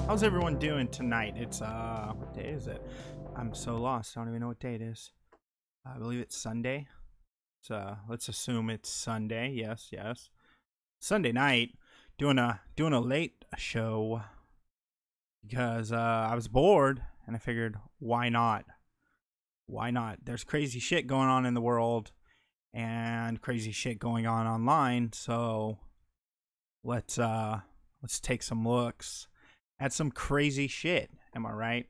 How's everyone doing tonight? It's what day is it? I'm so lost. I don't even know what day it is. I believe it's Sunday. So let's assume it's Sunday. Yes, yes. Sunday night. Doing a late show because I was bored and I figured why not? Why not? There's crazy shit going on in the world and crazy shit going on online. So let's take some looks at some crazy shit. Am I right?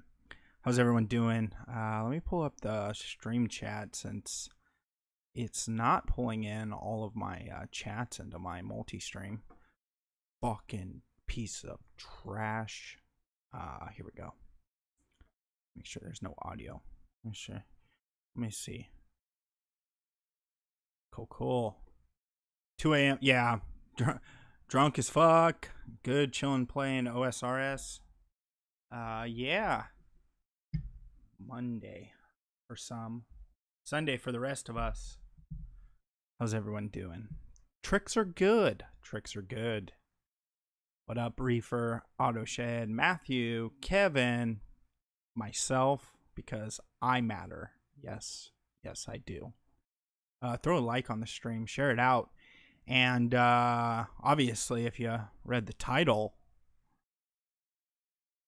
How's everyone doing? Let me pull up the stream chat since it's not pulling in all of my chats into my multi-stream. Fucking piece of trash. Here we go. Make sure there's no audio. Let me see. Cool. 2 a.m. Yeah. Drunk as fuck. Good chilling playing OSRS. Yeah. Monday for some. Sunday for the rest of us. How's everyone doing? Tricks are good. Tricks are good. What up, Reefer, Autoshed, Matthew, Kevin, myself, because I matter. Yes, I do. Throw a like on the stream, share it out. And obviously, if you read the title,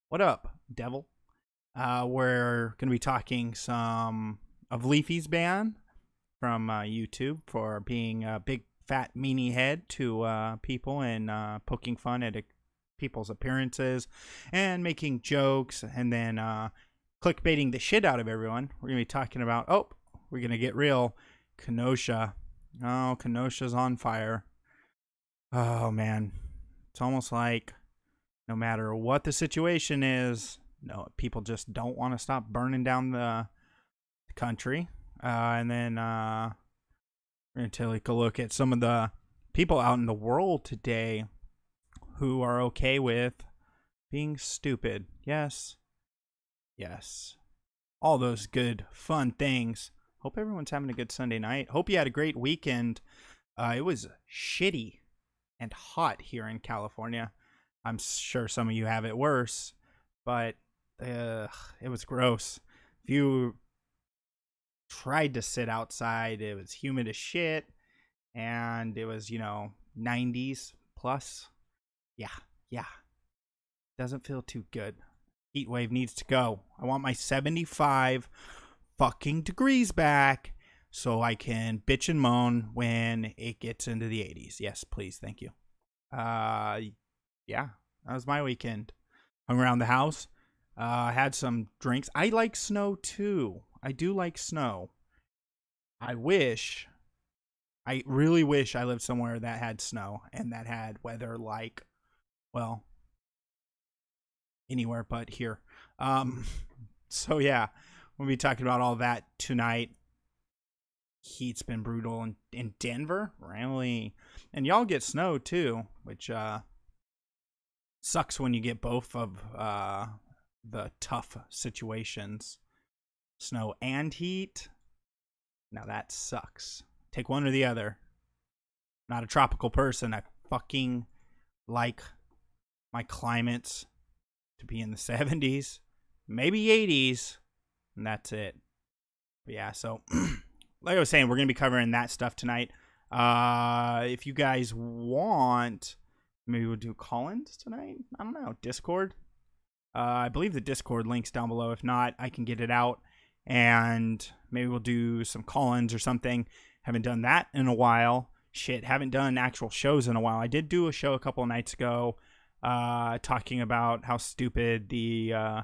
what up, devil? We're going to be talking some of Leafy's ban from YouTube for being a big fat meanie head to people and poking fun at people's appearances and making jokes and then clickbaiting the shit out of everyone. We're going to be talking about, we're going to get real, Kenosha. Oh, Kenosha's on fire. Oh, man. It's almost like no matter what the situation is, no, people just don't want to stop burning down the country. And then we're going to take a look at some of the people out in the world today who are okay with being stupid. Yes. All those good, fun things. Hope everyone's having a good Sunday night. Hope you had a great weekend. It was shitty and hot here in California. I'm sure some of you have it worse, but it was gross. If you tried to sit outside, it was humid as shit, and it was 90s plus. Yeah, doesn't feel too good. Heat wave needs to go. I want my 75 fucking degrees back so I can bitch and moan when it gets into the 80s. Yes, please, thank you. Yeah, that was my weekend. Hung around the house. Had some drinks. I like snow too. I do like snow. I really wish I lived somewhere that had snow and that had weather like, well, anywhere but here. So yeah, we'll be talking about all that tonight. Heat's been brutal in Denver, really. And y'all get snow too, which sucks when you get both of the tough situations. Snow and heat. Now that sucks. Take one or the other. Not a tropical person. I fucking like my climates to be in the 70s, maybe 80s, and that's it. But yeah, so like I was saying, we're going to be covering that stuff tonight. If you guys want, maybe we'll do call-ins tonight. I don't know. Discord. I believe the Discord link's down below. If not, I can get it out. And maybe we'll do some call-ins or something. Haven't done that in a while. Shit, haven't done actual shows in a while. I did do a show a couple of nights ago talking about how stupid the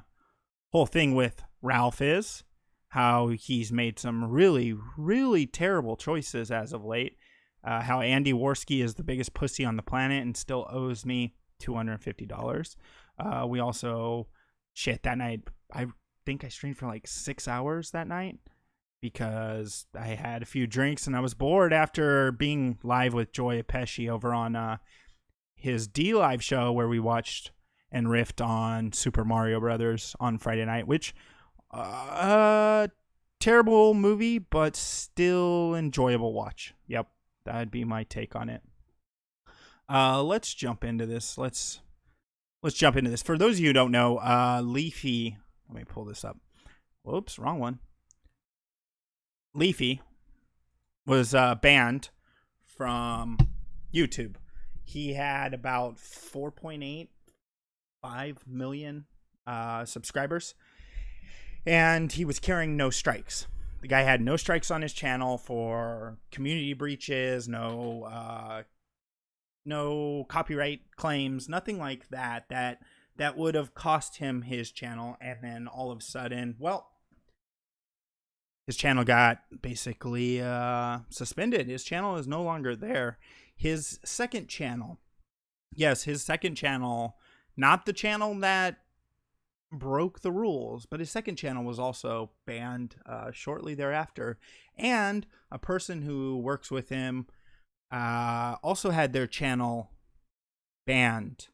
whole thing with Ralph is. How he's made some really, really terrible choices as of late. How Andy Worski is the biggest pussy on the planet and still owes me $250. We also, that night, I think I streamed for like 6 hours that night because I had a few drinks and I was bored after being live with Joy Pesci over on his D-Live show where we watched and riffed on Super Mario Brothers on Friday night, which terrible movie, but still enjoyable watch. Yep, that'd be my take on it. Let's jump into this. Let's let's jump into this. For those of you who don't know, Leafy, let me pull this up. Whoops, wrong one. Leafy was banned from YouTube. He had about 4.85 million subscribers, and he was carrying no strikes. The guy had no strikes on his channel for community breaches, no copyright claims, nothing like that that would have cost him his channel. And then all of a sudden, well, his channel got basically suspended. His channel is no longer there. His second channel, yes, his second channel, not the channel that broke the rules, but his second channel was also banned shortly thereafter. And a person who works with him also had their channel banned.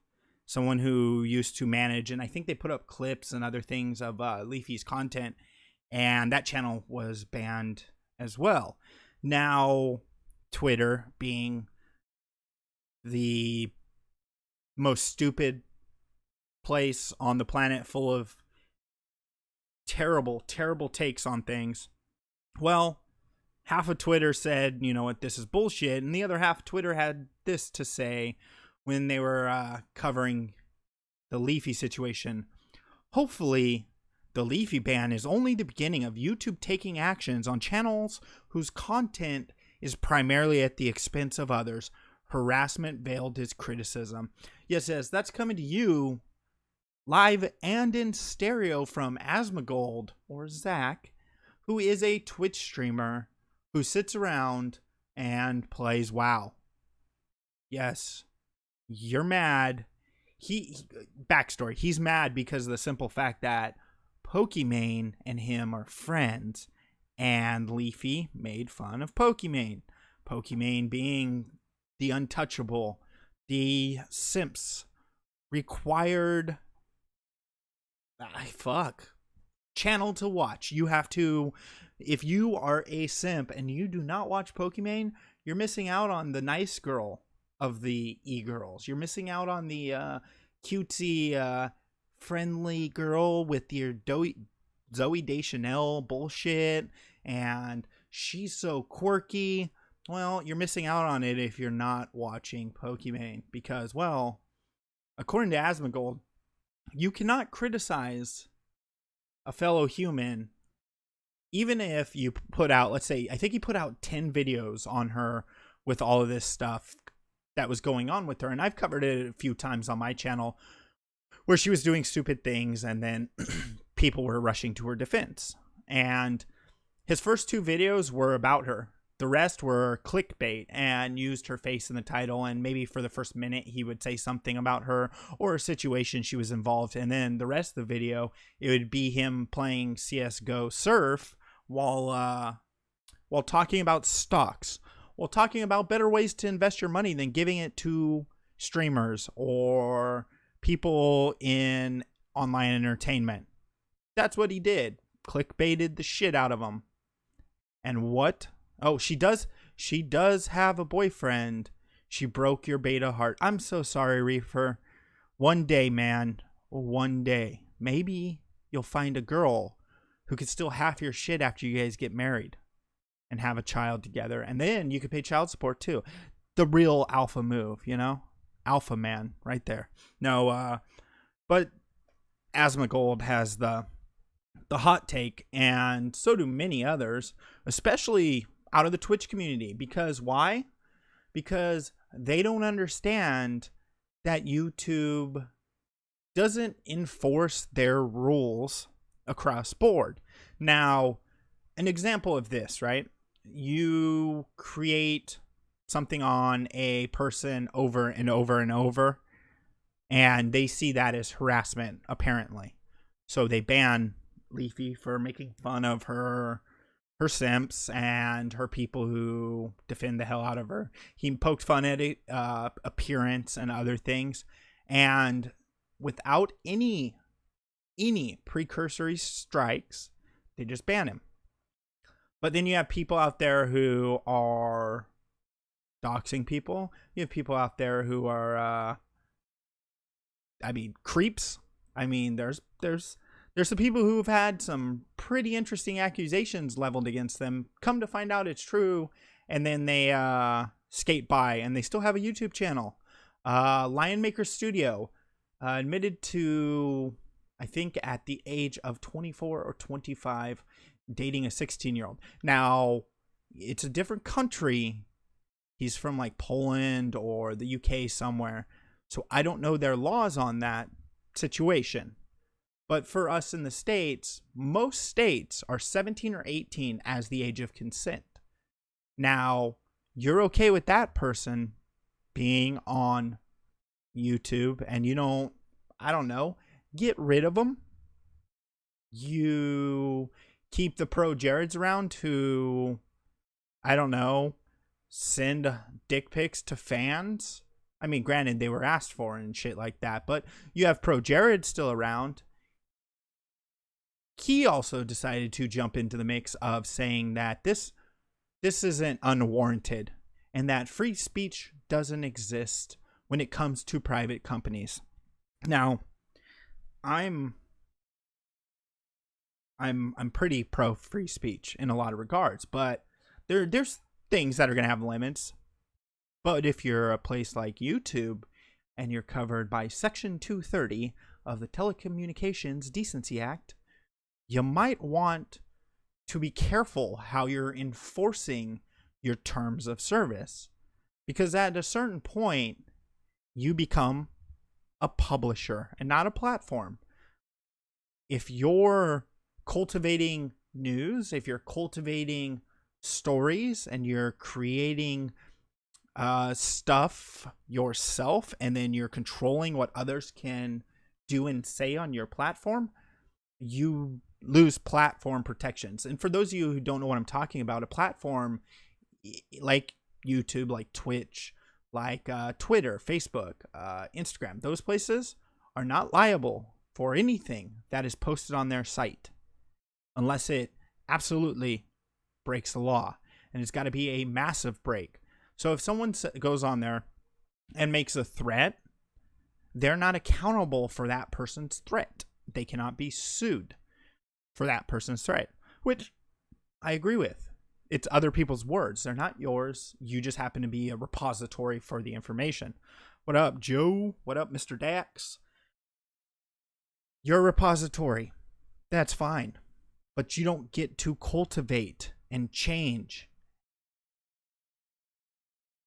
Someone who used to manage, and I think they put up clips and other things of Leafy's content, and that channel was banned as well. Now, Twitter, being the most stupid place on the planet, full of terrible, terrible takes on things, well, half of Twitter said, you know what, this is bullshit, and the other half of Twitter had this to say when they were covering the Leafy situation. Hopefully, the Leafy ban is only the beginning of YouTube taking actions on channels whose content is primarily at the expense of others. Harassment veiled as criticism. Yes, that's coming to you live and in stereo from Asmongold, or Zach, who is a Twitch streamer who sits around and plays WoW. Yes, you're mad. Backstory, he's mad because of the simple fact that Pokimane and him are friends, and Leafy made fun of Pokimane. Pokimane being the untouchable, the simps required channel to watch. You have to, if you are a simp and you do not watch Pokimane, you're missing out on the nice girl of the e-girls. You're missing out on the cutesy friendly girl with your Zoe Deschanel bullshit, and she's so quirky. Well, you're missing out on it if you're not watching Pokimane, because, well, according to Asmongold, you cannot criticize a fellow human even if you put out, let's say, I think he put out 10 videos on her with all of this stuff that was going on with her, and I've covered it a few times on my channel, where she was doing stupid things and then people were rushing to her defense. And his first 2 videos were about her. The rest were clickbait and used her face in the title, and maybe for the first minute he would say something about her or a situation she was involved in. And then the rest of the video, it would be him playing CSGO Surf while talking about stocks, while talking about better ways to invest your money than giving it to streamers or people in online entertainment. That's what he did. Clickbaited the shit out of them. And what? Oh, she does have a boyfriend. She broke your beta heart. I'm so sorry, Reefer. One day, man. One day. Maybe you'll find a girl who could steal half your shit after you guys get married and have a child together. And then you could pay child support too. The real alpha move, you know? Alpha man right there. No, but Asmongold has the hot take, and so do many others, especially out of the Twitch community. Because why? Because they don't understand that YouTube doesn't enforce their rules across board. Now, an example of this, right? You create something on a person over and over and over, and they see that as harassment, apparently. So they ban Leafy for making fun of her simps and her people who defend the hell out of her. He poked fun at it, appearance and other things, and without any precursory strikes, they just ban him. But then you have people out there who are doxing people. You have people out there who are I mean, creeps. I mean, there's some people who have had some pretty interesting accusations leveled against them. Come to find out it's true, and then they skate by, and they still have a YouTube channel. Lion Maker Studio admitted to, I think, at the age of 24 or 25, dating a 16-year-old. Now, it's a different country. He's from like Poland or the UK somewhere. So I don't know their laws on that situation. But for us in the States, most states are 17 or 18 as the age of consent. Now, you're okay with that person being on YouTube and you don't, I don't know, get rid of them. You keep the pro Jareds around who, I don't know, send dick pics to fans. I mean, granted, they were asked for and shit like that, but you have pro Jared still around. He also decided to jump into the mix of saying that this isn't unwarranted and that free speech doesn't exist when it comes to private companies. Now, I'm pretty pro free speech in a lot of regards, but there's things that are going to have limits. But if you're a place like YouTube and you're covered by Section 230 of the Telecommunications Decency Act, you might want to be careful how you're enforcing your terms of service. Because at a certain point, you become a publisher and not a platform. If you're cultivating news, if you're cultivating stories and you're creating stuff yourself and then you're controlling what others can do and say on your platform, you lose platform protections. And for those of you who don't know what I'm talking about, a platform like YouTube, like Twitch, like Twitter, Facebook, Instagram, those places are not liable for anything that is posted on their site unless it absolutely breaks the law. And it's got to be a massive break. So if someone goes on there and makes a threat, they're not accountable for that person's threat. They cannot be sued for that person's threat, which I agree with. It's other people's words. They're not yours. You just happen to be a repository for the information. What up, Joe? What up, Mr. Dax? You're a repository. That's fine. But you don't get to cultivate and change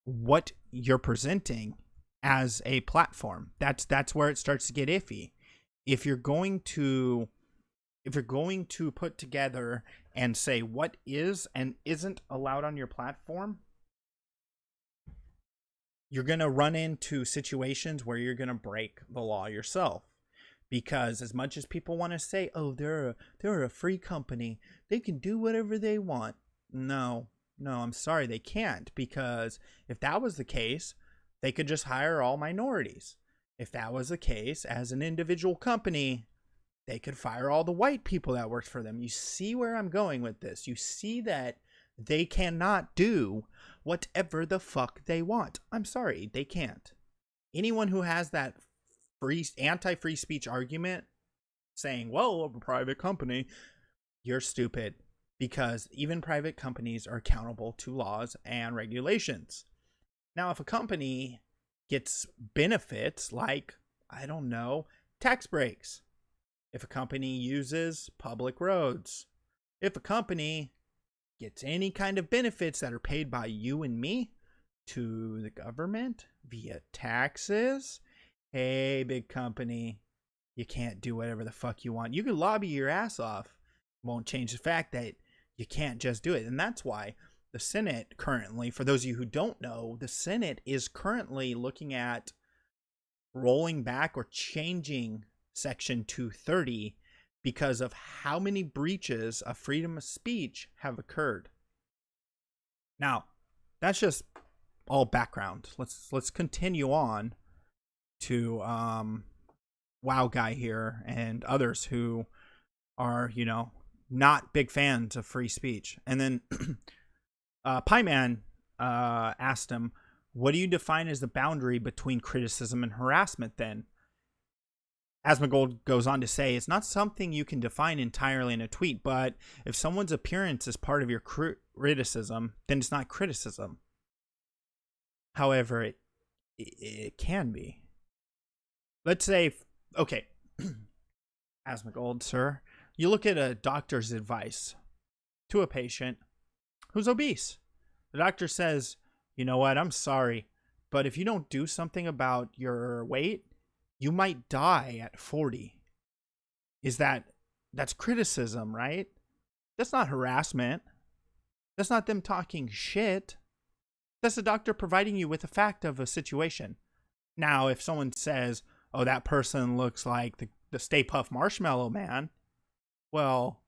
what you're presenting as a platform. That's where it starts to get iffy. If you're going to put together and say what is and isn't allowed on your platform, you're going to run into situations where you're going to break the law yourself. Because as much as people want to say, oh, they're a free company, they can do whatever they want. No, I'm sorry, they can't. Because if that was the case, they could just hire all minorities. If that was the case, as an individual company, they could fire all the white people that worked for them. You see where I'm going with this. You see that they cannot do whatever the fuck they want. I'm sorry, they can't. Anyone who has that anti-free speech argument saying, well, I'm a private company, you're stupid. Because even private companies are accountable to laws and regulations. Now, if a company gets benefits like, I don't know, tax breaks, if a company uses public roads, if a company gets any kind of benefits that are paid by you and me to the government via taxes, hey, big company, you can't do whatever the fuck you want. You can lobby your ass off. Won't change the fact that you can't just do it. And that's why the Senate currently, for those of you who don't know, the Senate is currently looking at rolling back or changing Section 230 because of how many breaches of freedom of speech have occurred. Now, that's just all background. Let's continue on to Wow Guy here and others who are, not big fans of free speech. And then Pieman asked him, what do you define as the boundary between criticism and harassment then? Asmongold goes on to say, it's not something you can define entirely in a tweet, but if someone's appearance is part of your criticism, then it's not criticism. However, it can be. Let's say, okay, Asmongold, sir, you look at a doctor's advice to a patient who's obese. The doctor says, you know what, I'm sorry, but if you don't do something about your weight, you might die at 40. That's criticism, right? That's not harassment. That's not them talking shit. That's the doctor providing you with a fact of a situation. Now, if someone says, oh, that person looks like the Stay Puft Marshmallow Man, well,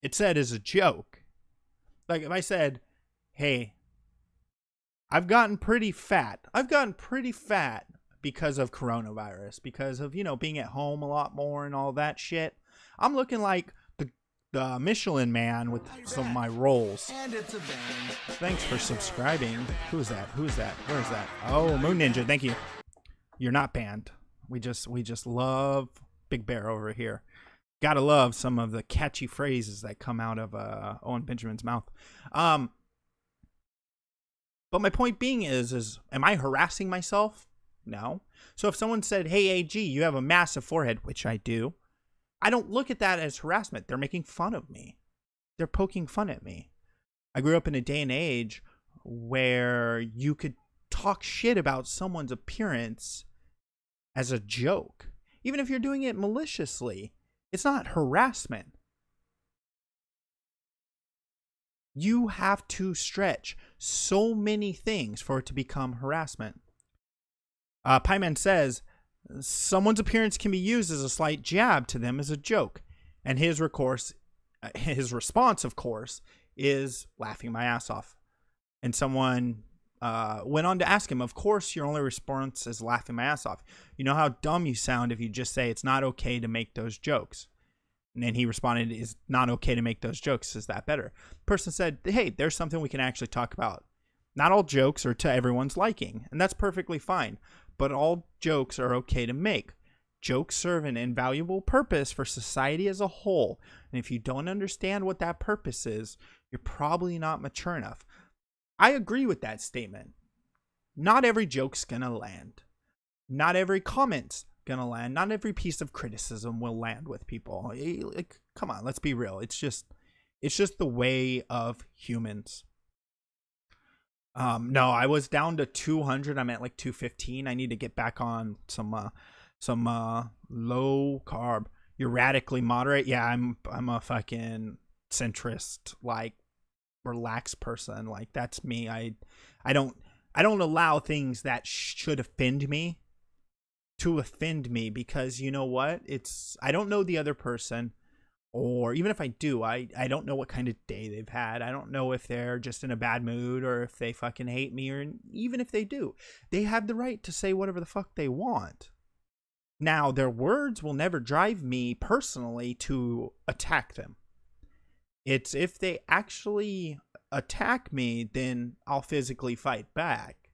it's said as a joke. Like if I said, hey, I've gotten pretty fat. Because of coronavirus, because of, being at home a lot more and all that shit. I'm looking like the Michelin Man with some of my rolls. And it's a band. Thanks for subscribing. Who's that? Where is that? Oh, Moon Ninja, thank you. You're not banned. We just love Big Bear over here. Gotta love some of the catchy phrases that come out of Owen Benjamin's mouth. But my point being is am I harassing myself? No. So if someone said, hey, AG, you have a massive forehead, which I do, I don't look at that as harassment. They're making fun of me. They're poking fun at me. I grew up in a day and age where you could talk shit about someone's appearance as a joke. Even if you're doing it maliciously, it's not harassment. You have to stretch so many things for it to become harassment. Pieman says, someone's appearance can be used as a slight jab to them as a joke. And his response, of course, is laughing my ass off. And someone went on to ask him, of course, your only response is laughing my ass off. You know how dumb you sound if you just say it's not okay to make those jokes. And then he responded, it's not okay to make those jokes. Is that better? Person said, hey, there's something we can actually talk about. Not all jokes are to everyone's liking, and that's perfectly fine. But all jokes are okay to make. Jokes serve an invaluable purpose for society as a whole. And if you don't understand what that purpose is, you're probably not mature enough. I agree with that statement. Not every joke's gonna land. Not every comment's gonna land. Not every piece of criticism will land with people. Like, come on, let's be real. It's just the way of humans. No, I was down to 200. I'm at like 215. I need to get back on some low carb. You're radically moderate. Yeah, I'm a fucking centrist, like relaxed person. Like that's me. I don't allow things that should offend me to offend me, because you know what? I don't know the other person. Or even if I do, I don't know what kind of day they've had. I don't know if they're just in a bad mood or if they fucking hate me, or even if they do. They have the right to say whatever the fuck they want. Now, their words will never drive me personally to attack them. It's if they actually attack me, then I'll physically fight back.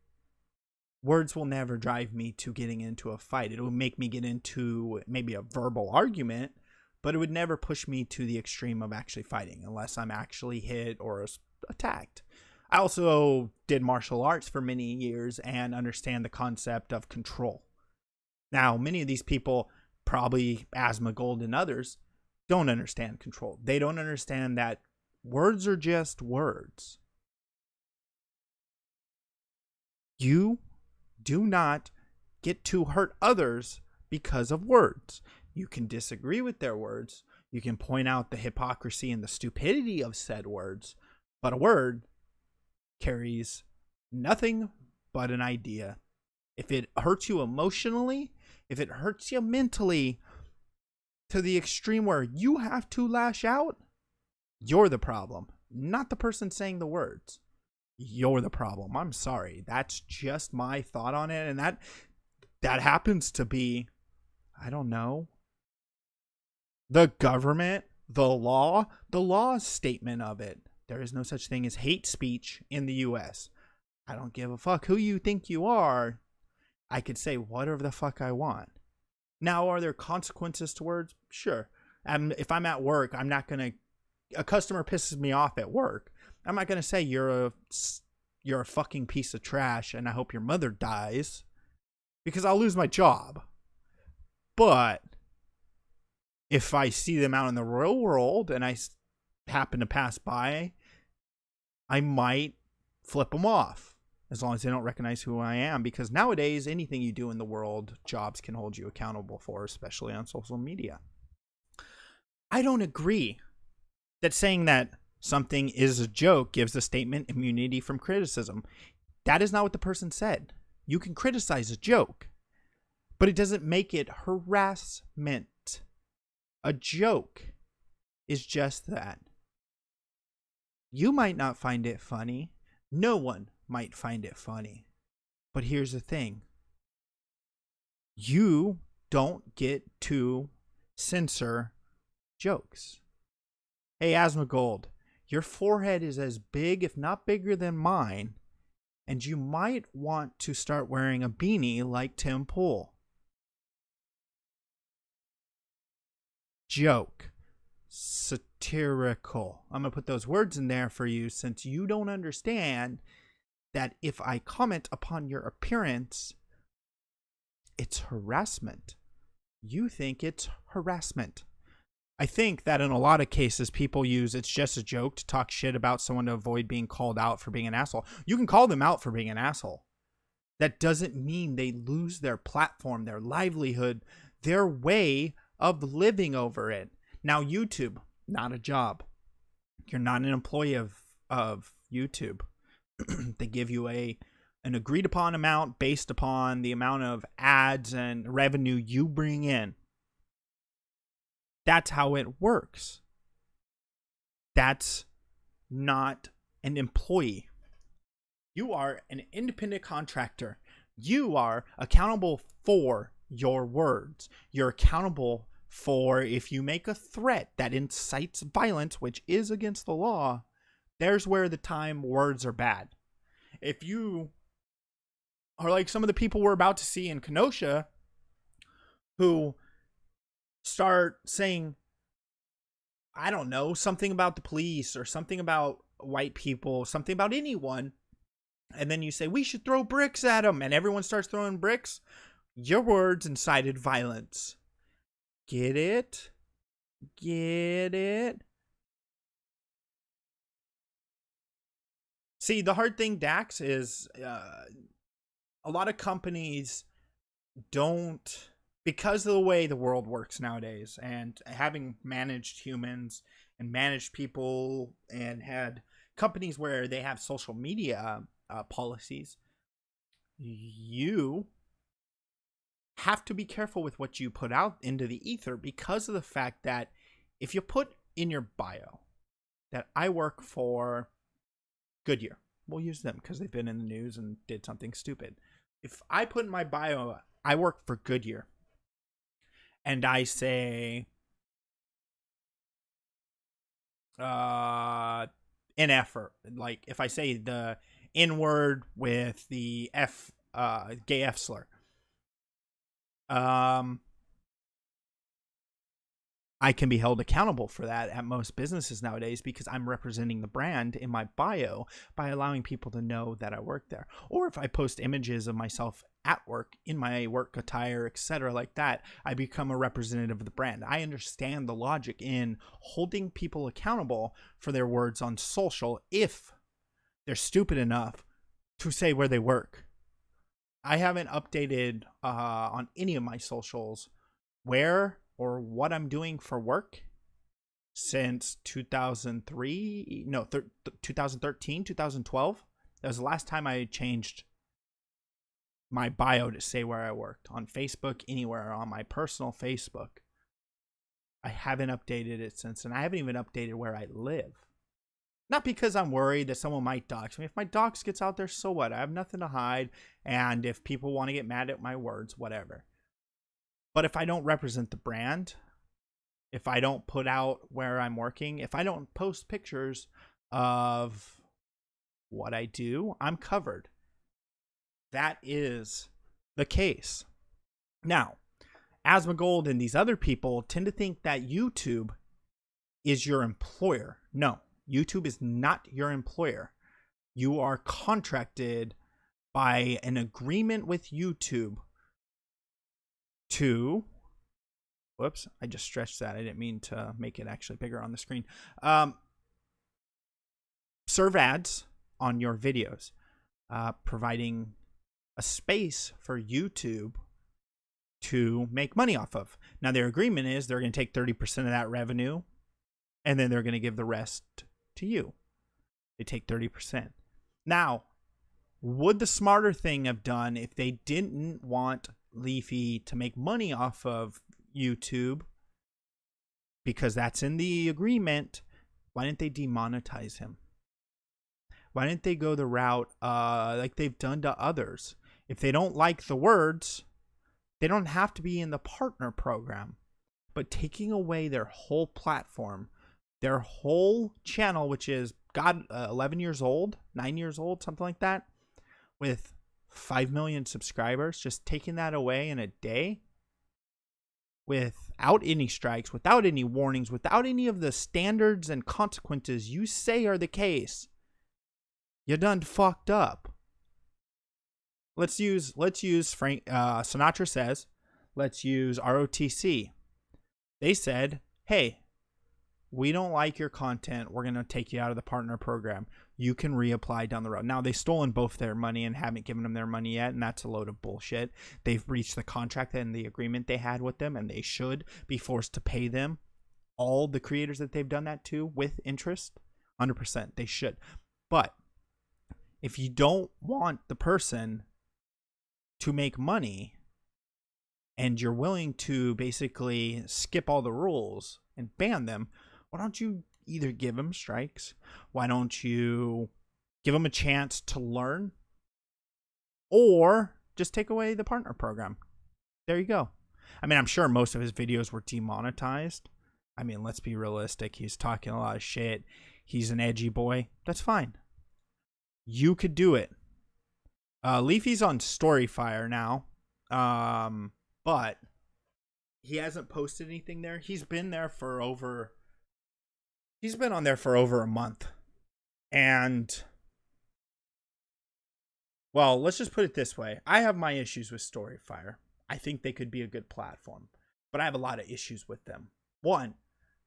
Words will never drive me to getting into a fight. It will make me get into maybe a verbal argument, but it would never push me to the extreme of actually fighting unless I'm actually hit or attacked. I also did martial arts for many years and understand the concept of control. Now, many of these people, probably Asmongold and others, don't understand control. They don't understand that words are just words. You do not get to hurt others because of words. You can disagree with their words. You can point out the hypocrisy and the stupidity of said words. But a word carries nothing but an idea. If it hurts you emotionally, if it hurts you mentally to the extreme where you have to lash out, you're the problem, not the person saying the words. You're the problem. I'm sorry. That's just my thought on it. And that happens to be, I don't know, the government, the law statement of it. There is no such thing as hate speech in the US. I don't give a fuck who you think you are. I could say whatever the fuck I want. Now, are there consequences to words? Sure. If I'm at work, I'm not going to, a customer pisses me off at work, I'm not going to say you're a fucking piece of trash and I hope your mother dies, because I'll lose my job. But if I see them out in the real world and I happen to pass by, I might flip them off, as long as they don't recognize who I am. Because nowadays, anything you do in the world, jobs can hold you accountable for, especially on social media. I don't agree that saying that something is a joke gives the statement immunity from criticism. That is not what the person said. You can criticize a joke, but it doesn't make it harassment. A joke is just that. You might not find it funny. No one might find it funny. But here's the thing. You don't get to censor jokes. Hey, Asmongold, your forehead is as big, if not bigger than mine, and you might want to start wearing a beanie like Tim Pool. Joke. Satirical. I'm going to put those words in there for you, since you don't understand that if I comment upon your appearance, it's harassment. You think it's harassment. I think that in a lot of cases, people use it's just a joke to talk shit about someone to avoid being called out for being an asshole. You can call them out for being an asshole. That doesn't mean they lose their platform, their livelihood, their way of living over it. Now, YouTube, not a job. You're not an employee of YouTube. They give you an agreed upon amount based upon the amount of ads and revenue you bring in. That's how it works. That's not an employee. You are an independent contractor. You are accountable for your words. You're accountable for if you make a threat that incites violence, which is against the law. There's where the time words are bad. If you are like some of the people we're about to see in Kenosha who start saying, I don't know, something about the police or something about white people, something about anyone, and then you say, we should throw bricks at them, and everyone starts throwing bricks, your words incited violence. Get it? Get it? See, the hard thing, Dax, is a lot of companies don't, because of the way the world works nowadays, and having managed humans and managed people and had companies where they have social media policies, you have to be careful with what you put out into the ether, because of the fact that if you put in your bio that I work for Goodyear, we'll use them because they've been in the news and did something stupid. If I put in my bio, I work for Goodyear, and I say NF, or like if I say the N word with the F, gay F slur, I can be held accountable for that at most businesses nowadays, because I'm representing the brand in my bio by allowing people to know that I work there. Or if I post images of myself at work, in my work attire, etc., like that, I become a representative of the brand. I understand the logic in holding people accountable for their words on social if they're stupid enough to say where they work. I haven't updated on any of my socials where or what I'm doing for work since 2013, 2012. That was the last time I changed my bio to say where I worked, on Facebook, anywhere, on my personal Facebook. I haven't updated it since, and I haven't even updated where I live. Not because I'm worried that someone might dox me. If my dox gets out there, so what? I have nothing to hide, and if people want to get mad at my words, whatever. But if I don't represent the brand, if I don't put out where I'm working, if I don't post pictures of what I do, I'm covered. That is the case. Now, Asmongold and these other people tend to think that YouTube is your employer. No, YouTube is not your employer. You are contracted by an agreement with YouTube to, whoops, I just stretched that. I didn't mean to make it actually bigger on the screen. Serve ads on your videos, providing a space for YouTube to make money off of. Now, their agreement is they're going to take 30% of that revenue, and then they're going to give the rest to you. They take 30%. Now, would the smarter thing have done if they didn't want Leafy to make money off of YouTube, because that's in the agreement? Why didn't they demonetize him? Why didn't they go the route like they've done to others? If they don't like the words, they don't have to be in the partner program. But taking away their whole platform, their whole channel, which is 11 years old, 9 years old, something like that, with 5 million subscribers, just taking that away in a day without any strikes, without any warnings, without any of the standards and consequences you say are the case, you done fucked up. Let's use Frank Sinatra says, let's use ROTC. They said, hey, we don't like your content. We're going to take you out of the partner program. You can reapply down the road. Now, they've stolen both their money and haven't given them their money yet, and that's a load of bullshit. They've breached the contract and the agreement they had with them, and they should be forced to pay them, all the creators that they've done that to, with interest. 100%. They should. But if you don't want the person to make money and you're willing to basically skip all the rules and ban them, why don't you either give them strikes? Why don't you give them a chance to learn? Or just take away the partner program. There you go. I mean, I'm sure most of his videos were demonetized. I mean, let's be realistic. He's talking a lot of shit. He's an edgy boy. That's fine. You could do it. Leafy's on Storyfire now. But he hasn't posted anything there. He's been on there for over a month. And, well, let's just put it this way. I have my issues with Storyfire. I think they could be a good platform, but I have a lot of issues with them. One,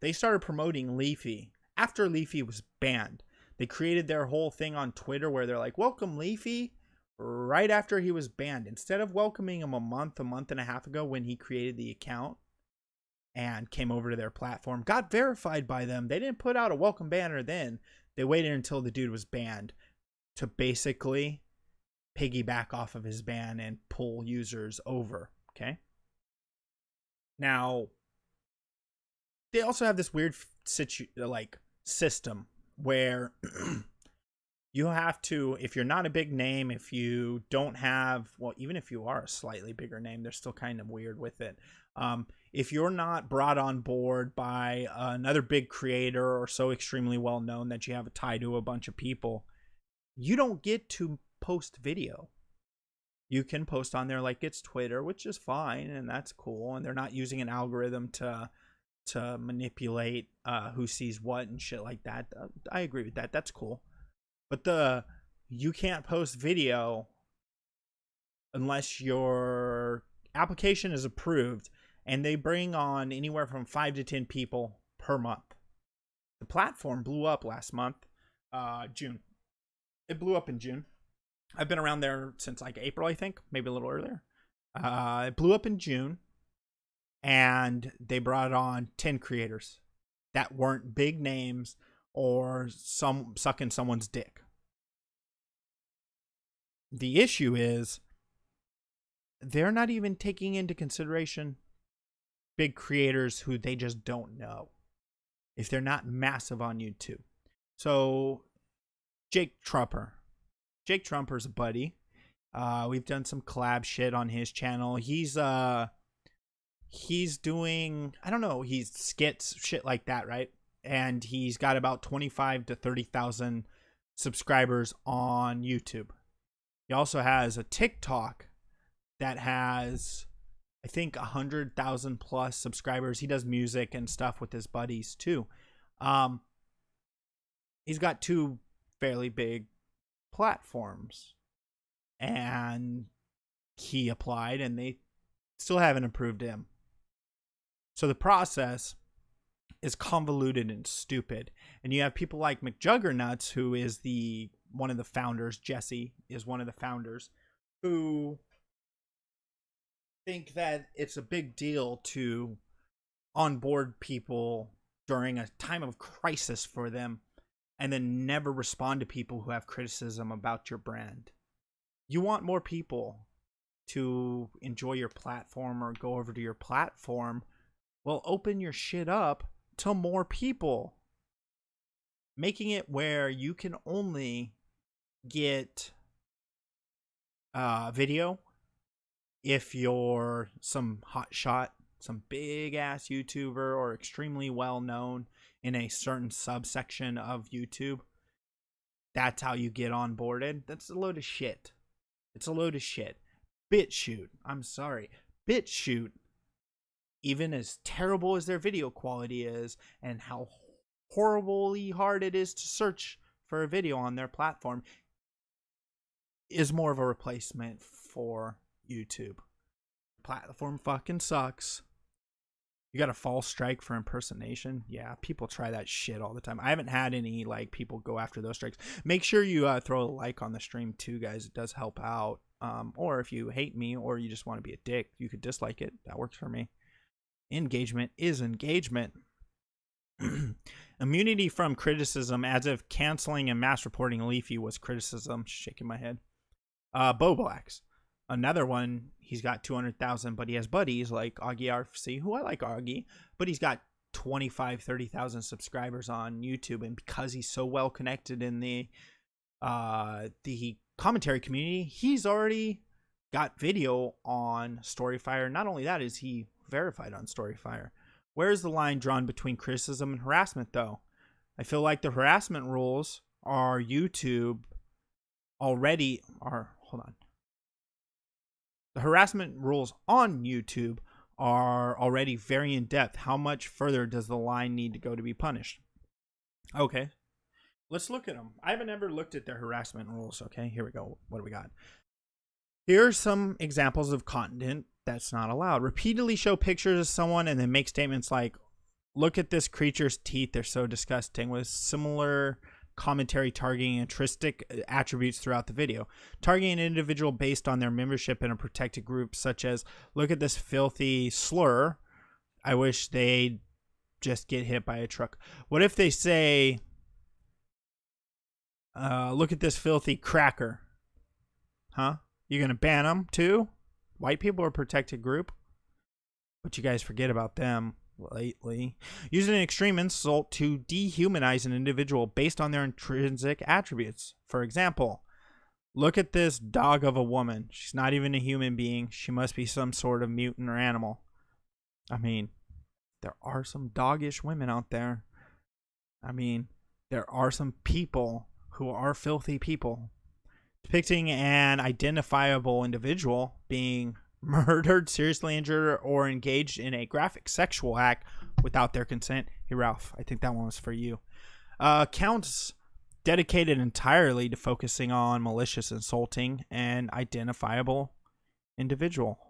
they started promoting Leafy after Leafy was banned. They created their whole thing on Twitter where they're like, welcome Leafy, right after he was banned. Instead of welcoming him a month and a half ago when he created the account and came over to their platform, got verified by them. They didn't put out a welcome banner then. They waited until the dude was banned to basically piggyback off of his ban and pull users over. Okay. Now, they also have this weird system where you have to, if you're not a big name, if you don't have, well, even if you are a slightly bigger name, they're still kind of weird with it. If you're not brought on board by another big creator or so extremely well known that you have a tie to a bunch of people, you don't get to post video. You can post on there like it's Twitter, which is fine, and that's cool. And they're not using an algorithm to manipulate who sees what and shit like that. I agree with that. That's cool. But you can't post video unless your application is approved, and they bring on anywhere from 5 to 10 people per month. The platform blew up last month, June. It blew up in June. I've been around there since like April, I think, maybe a little earlier. It blew up in June, and they brought on 10 creators that weren't big names or sucking someone's dick. The issue is they're not even taking into consideration big creators who they just don't know if they're not massive on YouTube. So Jake Trumper's a buddy. We've done some collab shit on his channel. He's doing, I don't know, he's skits, shit like that, right? And he's got about 25 to 30,000 subscribers on YouTube. He also has a TikTok that has I think 100,000 plus subscribers. He does music and stuff with his buddies too. Um, he's got two fairly big platforms, and he applied, and they still haven't approved him. So the process is convoluted and stupid. And you have people like McJuggernuts, who is one of the founders. Jesse is one of the founders, who think that it's a big deal to onboard people during a time of crisis for them, and then never respond to people who have criticism about your brand. You want more people to enjoy your platform or go over to your platform. Well, open your shit up to more people, making it where you can only get video if you're some hot shot, some big ass YouTuber, or extremely well known in a certain subsection of YouTube. That's how you get onboarded. That's a load of shit. It's a load of shit. BitChute, I'm sorry, BitChute, even as terrible as their video quality is and how horribly hard it is to search for a video on their platform, is more of a replacement for YouTube. The platform fucking sucks. You got a false strike for impersonation. Yeah, people try that shit all the time. I haven't had any like people go after those strikes. Make sure you throw a like on the stream too, guys. It does help out. Or if you hate me or you just want to be a dick, you could dislike it. That works for me. Engagement is engagement. Immunity from criticism, as if canceling and mass reporting Leafy was criticism. Shaking my head. Boblacks. Another one, he's got 200,000, but he has buddies like Augie RFC, who I like Augie, but he's got 25, 30,000 subscribers on YouTube. And because he's so well connected in the commentary community, he's already got video on Storyfire. Not only that, is he verified on Storyfire. Where is the line drawn between criticism and harassment, though? I feel like the harassment rules are YouTube already are. Hold on. The harassment rules on YouTube are already very in depth. How much further does the line need to go to be punished? Okay, let's look at them. I haven't ever looked at their harassment rules. Okay, here we go. What do we got? Here are some examples of content that's not allowed. Repeatedly show pictures of someone and then make statements like, look at this creature's teeth, they're so disgusting, with similar commentary targeting intrinsic attributes throughout the video. Targeting an individual based on their membership in a protected group, such as, look at this filthy slur, I wish they'd just get hit by a truck. What if they say, look at this filthy cracker? Huh? You're going to ban them too? White people are a protected group, but you guys forget about them lately. Using an extreme insult to dehumanize an individual based on their intrinsic attributes. For example, look at this dog of a woman. She's not even a human being. She must be some sort of mutant or animal. I mean, there are some doggish women out there. I mean, there are some people who are filthy people. Depicting an identifiable individual being murdered, seriously injured, or engaged in a graphic sexual act without their consent. Hey, Ralph, I think that one was for you. Accounts dedicated entirely to focusing on malicious insulting an identifiable individual.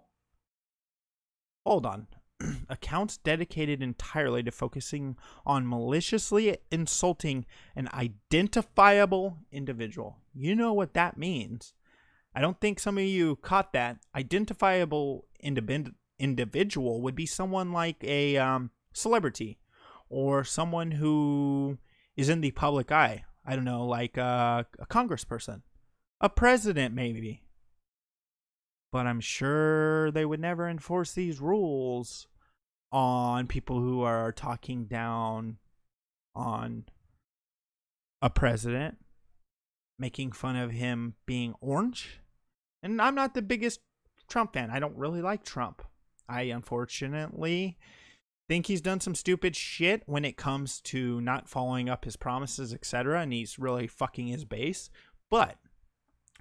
Hold on. Accounts dedicated entirely to focusing on maliciously insulting an identifiable individual. You know what that means. I don't think some of you caught that. Identifiable individual would be someone like a celebrity or someone who is in the public eye. I don't know, like a congressperson, a president maybe. But I'm sure they would never enforce these rules on people who are talking down on a president, making fun of him being orange. And I'm not the biggest Trump fan. I don't really like Trump. I unfortunately think he's done some stupid shit when it comes to not following up his promises, etc. And he's really fucking his base. But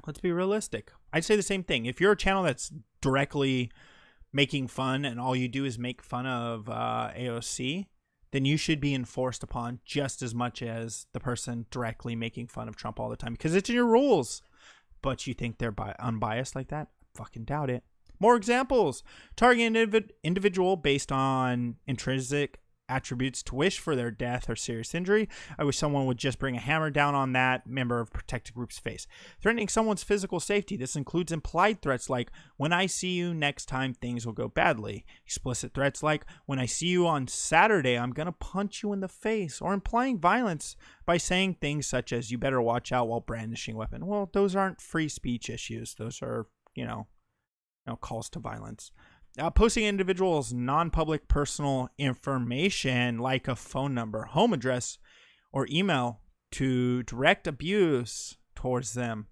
let's be realistic. I'd say the same thing. If you're a channel that's directly making fun and all you do is make fun of AOC, then you should be enforced upon just as much as the person directly making fun of Trump all the time, because it's in your rules. But you think they're unbiased like that? Fucking doubt it. More examples. Target an individual based on intrinsic attributes to wish for their death or serious injury. I wish someone would just bring a hammer down on that member of protected group's face. Threatening someone's physical safety. This includes implied threats like, when I see you next time, things will go badly. Explicit threats like, when I see you on Saturday, I'm going to punch you in the face. Or implying violence by saying things such as, you better watch out while brandishing a weapon. Well, those aren't free speech issues. Those are, calls to violence. Posting individuals' non-public personal information like a phone number, home address, or email to direct abuse towards them.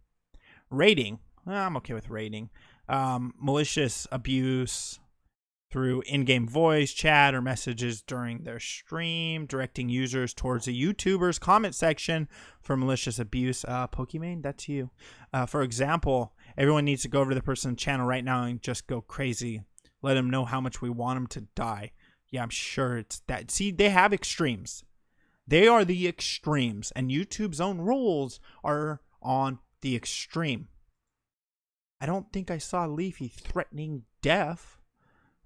Rating. I'm okay with rating. Malicious abuse through in-game voice, chat, or messages during their stream. Directing users towards a YouTuber's comment section for malicious abuse. Pokimane, that's you. For example, everyone needs to go over to the person's channel right now and just go crazy. Let them know how much we want them to die. Yeah, I'm sure it's that. See, they have extremes. They are the extremes. And YouTube's own rules are on the extreme. I don't think I saw Leafy threatening death.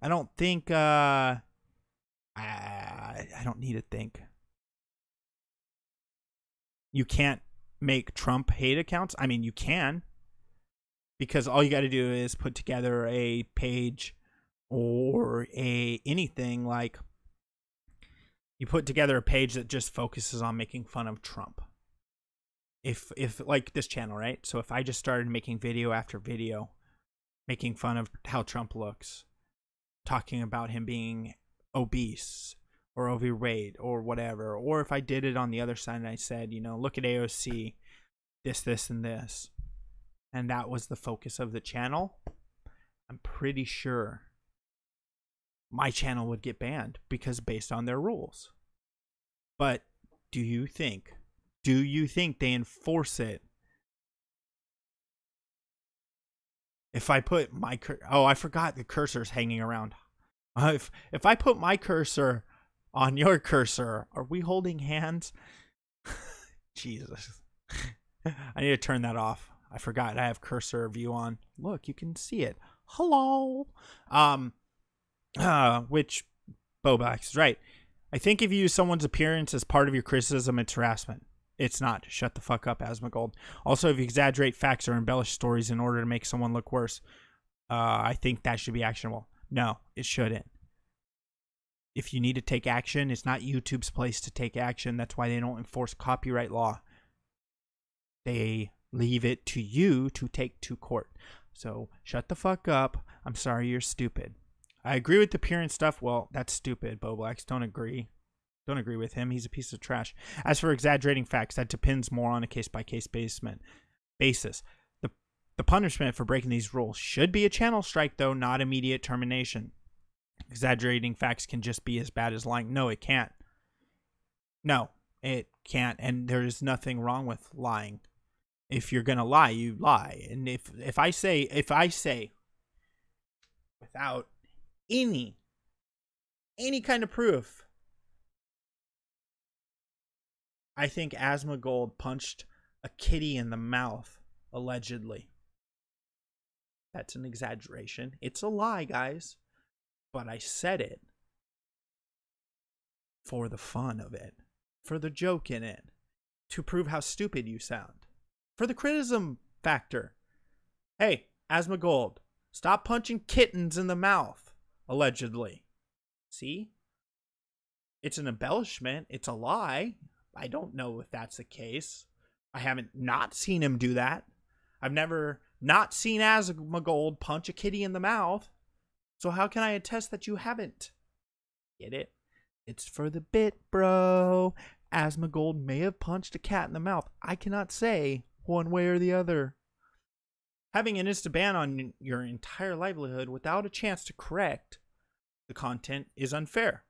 I don't think... I don't need to think. You can't make Trump hate accounts? I mean, you can. Because all you got to do is put together a page... or anything like, you put together a page that just focuses on making fun of Trump. If like this channel, right? So if I just started making video after video, making fun of how Trump looks, talking about him being obese or overweight or whatever, or if I did it on the other side and I said, look at AOC, this, and this, and that was the focus of the channel, I'm pretty sure my channel would get banned because based on their rules. But do you think they enforce it? If I put my I forgot the cursor's hanging around. If I put my cursor on your cursor, are we holding hands? Jesus. I need to turn that off. I forgot I have cursor view on. Look, you can see it. Hello. Which Bobax is right. I think if you use someone's appearance as part of your criticism, it's harassment. It's not. Shut the fuck up, Asmongold. Also, if you exaggerate facts or embellish stories in order to make someone look worse, I think that should be actionable. No, it shouldn't. If you need to take action, it's not YouTube's place to take action. That's why they don't enforce copyright law. They leave it to you to take to court. So shut the fuck up. I'm sorry, you're stupid. I agree with the appearance stuff. Well, that's stupid, Boblax. Don't agree. Don't agree with him. He's a piece of trash. As for exaggerating facts, that depends more on a case-by-case basis. The punishment for breaking these rules should be a channel strike, though, not immediate termination. Exaggerating facts can just be as bad as lying. No, it can't. No, it can't. And there is nothing wrong with lying. If you're going to lie, you lie. And if I say without any kind of proof, I think Asmongold punched a kitty in the mouth, allegedly. That's an exaggeration. It's a lie, guys. But I said it for the fun of it, for the joke in it, to prove how stupid you sound, for the criticism factor. Hey, Asmongold, stop punching kittens in the mouth. Allegedly. See? It's an embellishment. It's a lie. I don't know if that's the case. I haven't not seen him do that. I've never not seen Asmongold punch a kitty in the mouth. So how can I attest that you haven't? Get it? It's for the bit, bro. Asmongold may have punched a cat in the mouth. I cannot say one way or the other. Having an instant ban on your entire livelihood without a chance to correct the content is unfair.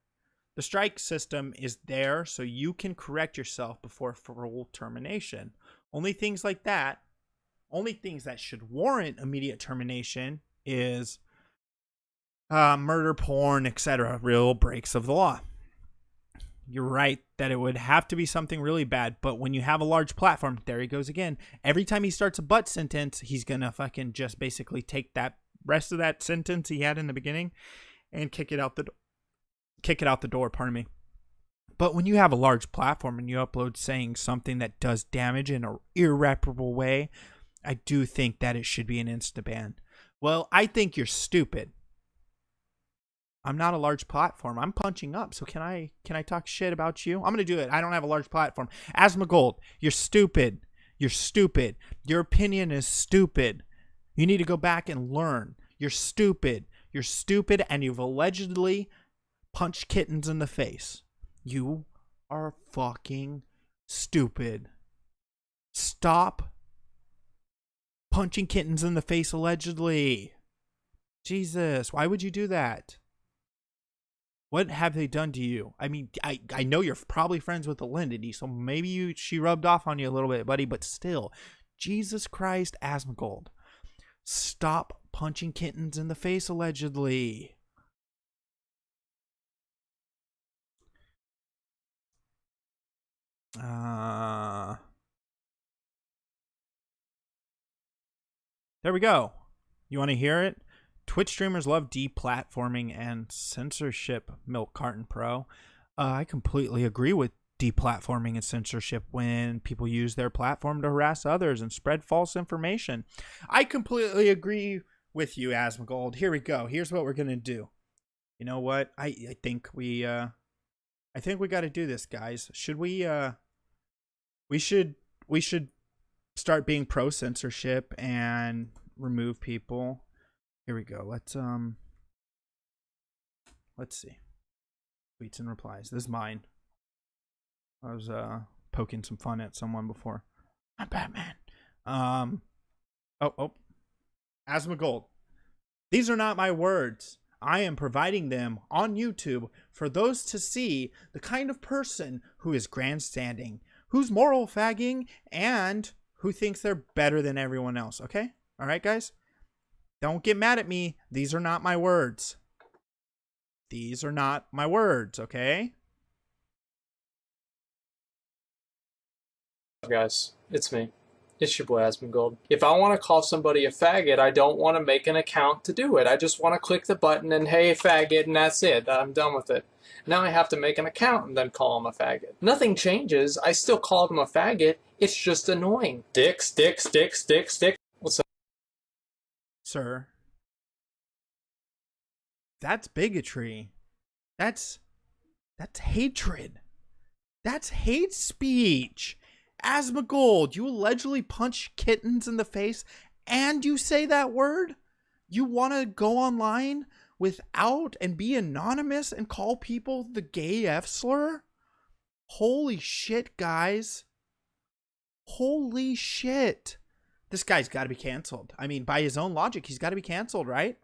The strike system is there so you can correct yourself before full termination. Only things like that, only things that should warrant immediate termination is murder, porn, etc. Real breaks of the law. You're right that it would have to be something really bad, but when you have a large platform, there he goes again. Every time he starts a but sentence, he's gonna fucking just basically take that rest of that sentence he had in the beginning and kick it out the door, pardon me. But when you have a large platform and you upload saying something that does damage in an irreparable way, I do think that it should be an instant ban. Well, I think you're stupid. I'm not a large platform. I'm punching up. So can I talk shit about you? I'm going to do it. I don't have a large platform. Asmongold, you're stupid. You're stupid. Your opinion is stupid. You need to go back and learn. You're stupid. You're stupid, and you've allegedly punched kittens in the face. You are fucking stupid. Stop punching kittens in the face allegedly. Jesus, why would you do that? What have they done to you? I mean, I know you're probably friends with the Lindy, so maybe she rubbed off on you a little bit, buddy, but still, Jesus Christ, Asmongold, stop punching kittens in the face, allegedly. There we go. You want to hear it? Twitch streamers love deplatforming and censorship, Milk Carton Pro. I completely agree with deplatforming and censorship when people use their platform to harass others and spread false information. I completely agree with you, Asmongold. Here we go. Here's what we're going to do. You know what? I think we got to do this, guys. Should we should start being pro censorship and remove people. Here we go. Let's see. Tweets and replies. This is mine. I was poking some fun at someone before. I'm Batman. Asmongold. These are not my words. I am providing them on YouTube for those to see the kind of person who is grandstanding, who's moral fagging, and who thinks they're better than everyone else. Okay? All right, guys? Don't get mad at me. These are not my words. These are not my words, okay? Guys, it's me. It's your boy Asmongold. If I want to call somebody a faggot, I don't want to make an account to do it. I just want to click the button and hey, faggot, and that's it. I'm done with it. Now I have to make an account and then call him a faggot. Nothing changes. I still call him a faggot. It's just annoying. Dick. What's up? Sir, that's bigotry. That's hatred. That's hate speech. Asmongold, you allegedly punch kittens in the face and you say that word? You want to go online without and be anonymous and call people the gay F slur? Holy shit, guys. Holy shit. This guy's got to be canceled. I mean, by his own logic, he's got to be canceled, right?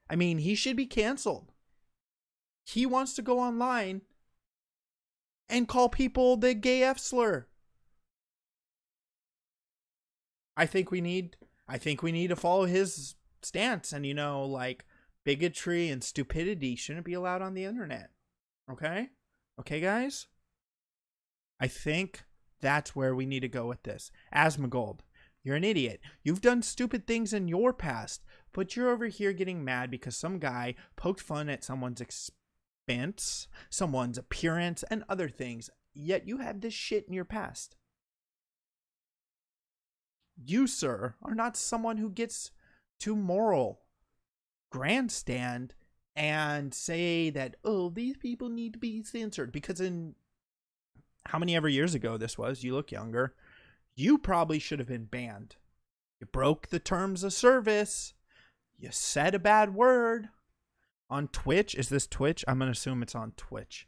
I mean, he should be canceled. He wants to go online and call people the gay F slur. I think we need to follow his stance, and like bigotry and stupidity shouldn't be allowed on the internet. Okay? Okay, guys? I think that's where we need to go with this. Asmongold, you're an idiot. You've done stupid things in your past, but you're over here getting mad because some guy poked fun at someone's expense, someone's appearance, and other things. Yet you had this shit in your past. You, sir, are not someone who gets to moral grandstand and say that, oh, these people need to be censored. Because in how many ever years ago this was, you look younger, you probably should have been banned. You broke the terms of service. You said a bad word on Twitch. Is this Twitch? I'm going to assume it's on Twitch.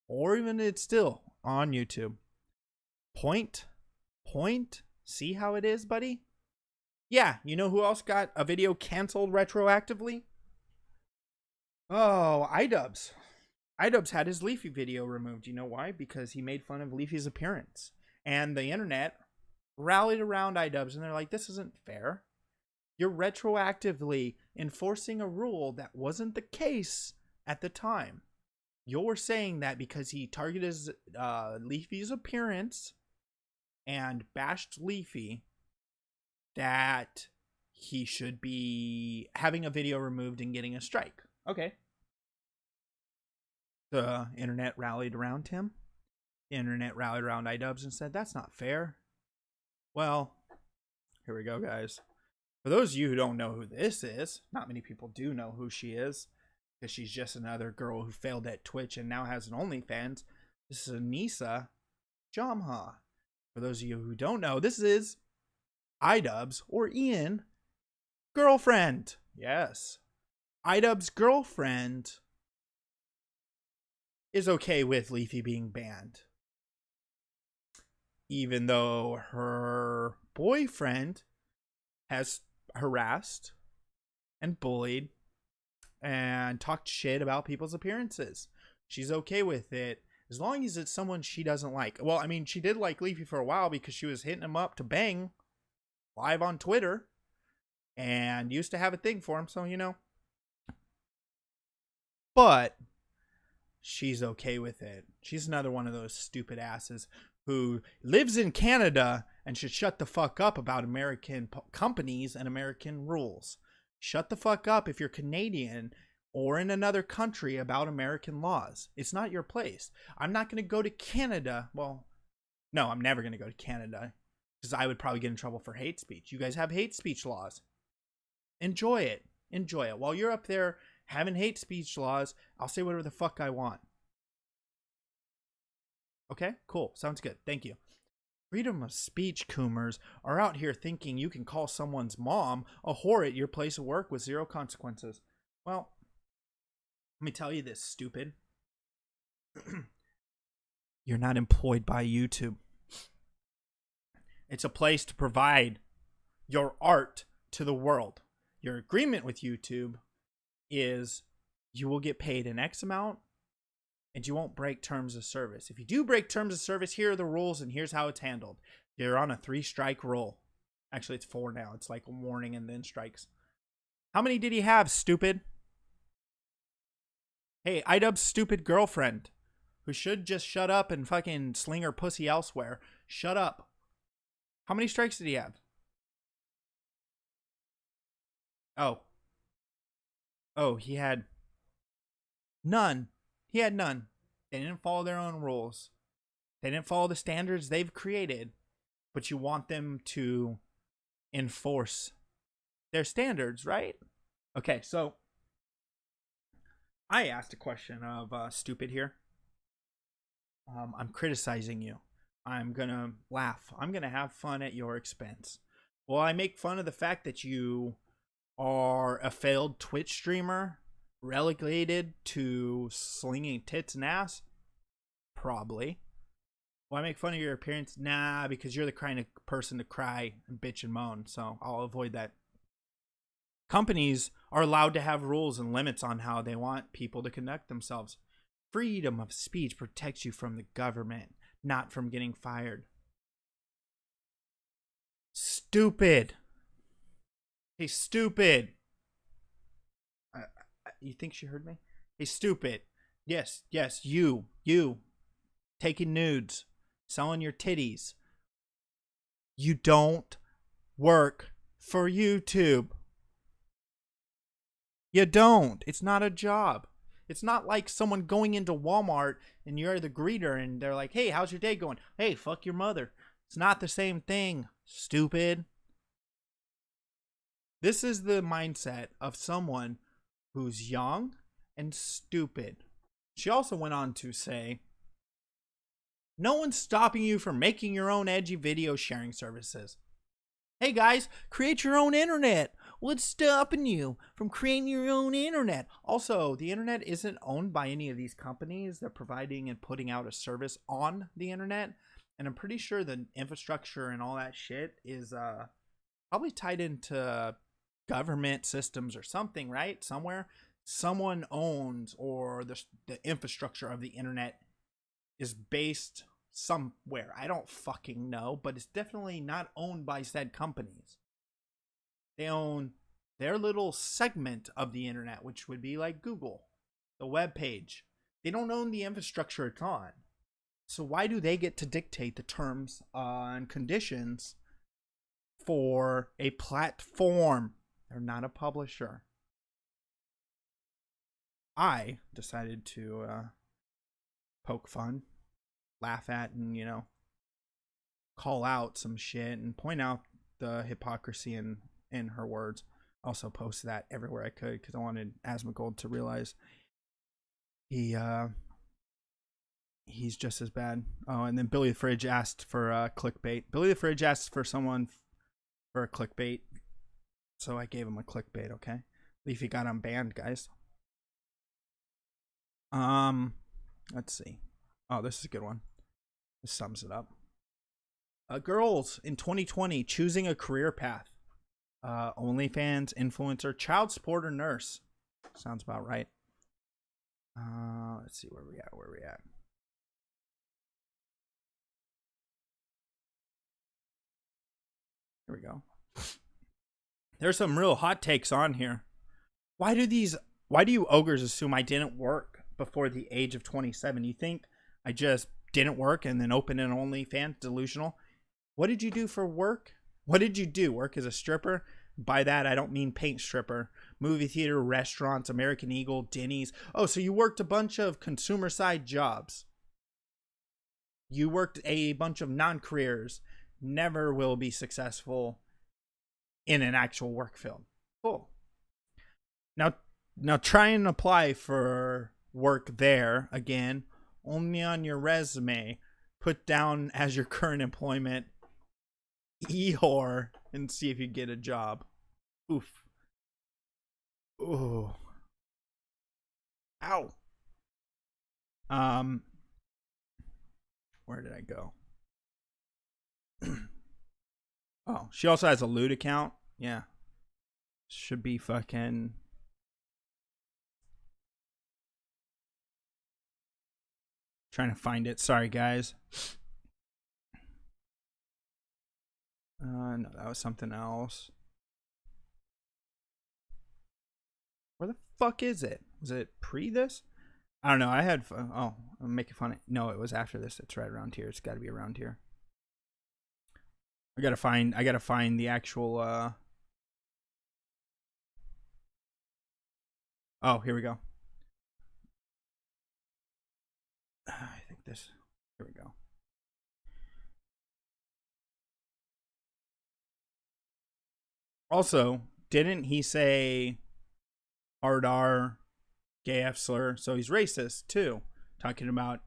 Or even it's still on YouTube. Point. See how it is, buddy? Yeah, you know who else got a video canceled retroactively? Oh, iDubbbz. iDubbbz had his Leafy video removed. You know why? Because he made fun of Leafy's appearance. And the internet rallied around iDubbbz, and they're like, this isn't fair. You're retroactively enforcing a rule that wasn't the case at the time. You're saying that because he targeted Leafy's appearance and bashed Leafy, that he should be having a video removed and getting a strike. Okay. The internet rallied around him. The internet rallied around iDubbbz and said, that's not fair. Well, here we go, guys. For those of you who don't know who this is, not many people do know who she is, because she's just another girl who failed at Twitch and now has an OnlyFans. This is Anissa Jamha. For those of you who don't know, this is iDubbbz, or Ian, girlfriend. Yes. iDubbbz's girlfriend is okay with Leafy being banned, even though her boyfriend has harassed and bullied and talked shit about people's appearances. She's okay with it as long as it's someone she doesn't like. Well, I mean, she did like Leafy for a while because she was hitting him up to bang live on Twitter and used to have a thing for him, so you know. But she's okay with it. She's another one of those stupid asses who lives in Canada and should shut the fuck up about American companies and American rules. Shut the fuck up if you're Canadian or in another country about American laws. It's not your place. I'm not going to go to Canada. Well, no, I'm never going to go to Canada because I would probably get in trouble for hate speech. You guys have hate speech laws. Enjoy it. Enjoy it. While you're up there having hate speech laws, I'll say whatever the fuck I want. Okay, cool. Sounds good. Thank you. Freedom of speech coomers are out here thinking you can call someone's mom a whore at your place of work with zero consequences. Well, let me tell you this, stupid. You're not employed by YouTube. It's a place to provide your art to the world. Your agreement with YouTube is you will get paid an X amount and you won't break terms of service. If you do break terms of service, here are the rules and here's how it's handled. You're on a 3-strike rule. Actually, it's 4 now. It's like a warning and then strikes. How many did he have, stupid? Hey, iDubbbz's stupid girlfriend, who should just shut up and fucking sling her pussy elsewhere. Shut up. How many strikes did he have? Oh, he had none. He had none. They didn't follow their own rules. They didn't follow the standards they've created, but you want them to enforce their standards, right? Okay, so I asked a question of stupid here. I'm criticizing you. I'm going to laugh. I'm going to have fun at your expense. Will I make fun of the fact that you are a failed Twitch streamer relegated to slinging tits and ass? Probably. Will I make fun of your appearance? Nah, because you're the kind of person to cry and bitch and moan, so I'll avoid that. Companies are allowed to have rules and limits on how they want people to conduct themselves. Freedom of speech protects you from the government, not from getting fired. Stupid. Hey, stupid. You think she heard me? Hey, stupid. Yes, you. Taking nudes. Selling your titties. You don't work for YouTube. You don't. It's not a job. It's not like someone going into Walmart and you're the greeter and they're like, hey, how's your day going? Hey, fuck your mother. It's not the same thing, stupid. This is the mindset of someone who's young and stupid. She also went on to say, no one's stopping you from making your own edgy video sharing services. Hey guys, create your own internet. What's stopping you from creating your own internet? Also, the internet isn't owned by any of these companies. They're providing and putting out a service on the internet. And I'm pretty sure the infrastructure and all that shit is probably tied into government systems or something, right? Somewhere. Someone owns, or the infrastructure of the internet is based somewhere. I don't fucking know, but it's definitely not owned by said companies. They own their little segment of the internet, which would be like Google, the web page. They don't own the infrastructure it's on. So why do they get to dictate the terms and conditions for a platform? They're not a publisher. I decided to poke fun, laugh at, and, you know, call out some shit and point out the hypocrisy in her words. Also posted that everywhere I could because I wanted Asmongold to realize he's just as bad. Oh, and then Billy the Fridge asked for clickbait. Billy the Fridge asked for someone for a clickbait, so I gave him a clickbait. Okay, Leafy got him banned, guys. Let's see. Oh, this is a good one. This sums it up. Girls in 2020 choosing a career path. OnlyFans, influencer, child support, or nurse. Sounds about right. Let's see where we at. Here we go. There's some real hot takes on here. Why do you ogres assume I didn't work before the age of 27? You think I just didn't work and then opened an OnlyFans? Delusional. What did you do for work? What did you do? Work as a stripper? By that, I don't mean paint stripper. Movie theater, restaurants, American Eagle, Denny's. Oh, so you worked a bunch of consumer side jobs. You worked a bunch of non-careers. Never will be successful in an actual work field. Cool. Now try and apply for work there again. Only on your resume. Put down as your current employment Ehor and see if you get a job. Oof. Ooh. Ow. Where did I go? Oh, she also has a loot account. Yeah. Should be fucking... Trying to find it. Sorry, guys. No, that was something else. Where the fuck is it? Was it pre this? I don't know. I had... Oh, I'm making fun of... No, it was after this. It's right around here. It's got to be around here. I gotta find the actual... Oh, here we go. I think this... Here we go. Also, didn't he say hard R, gay F slur? So he's racist too. Talking about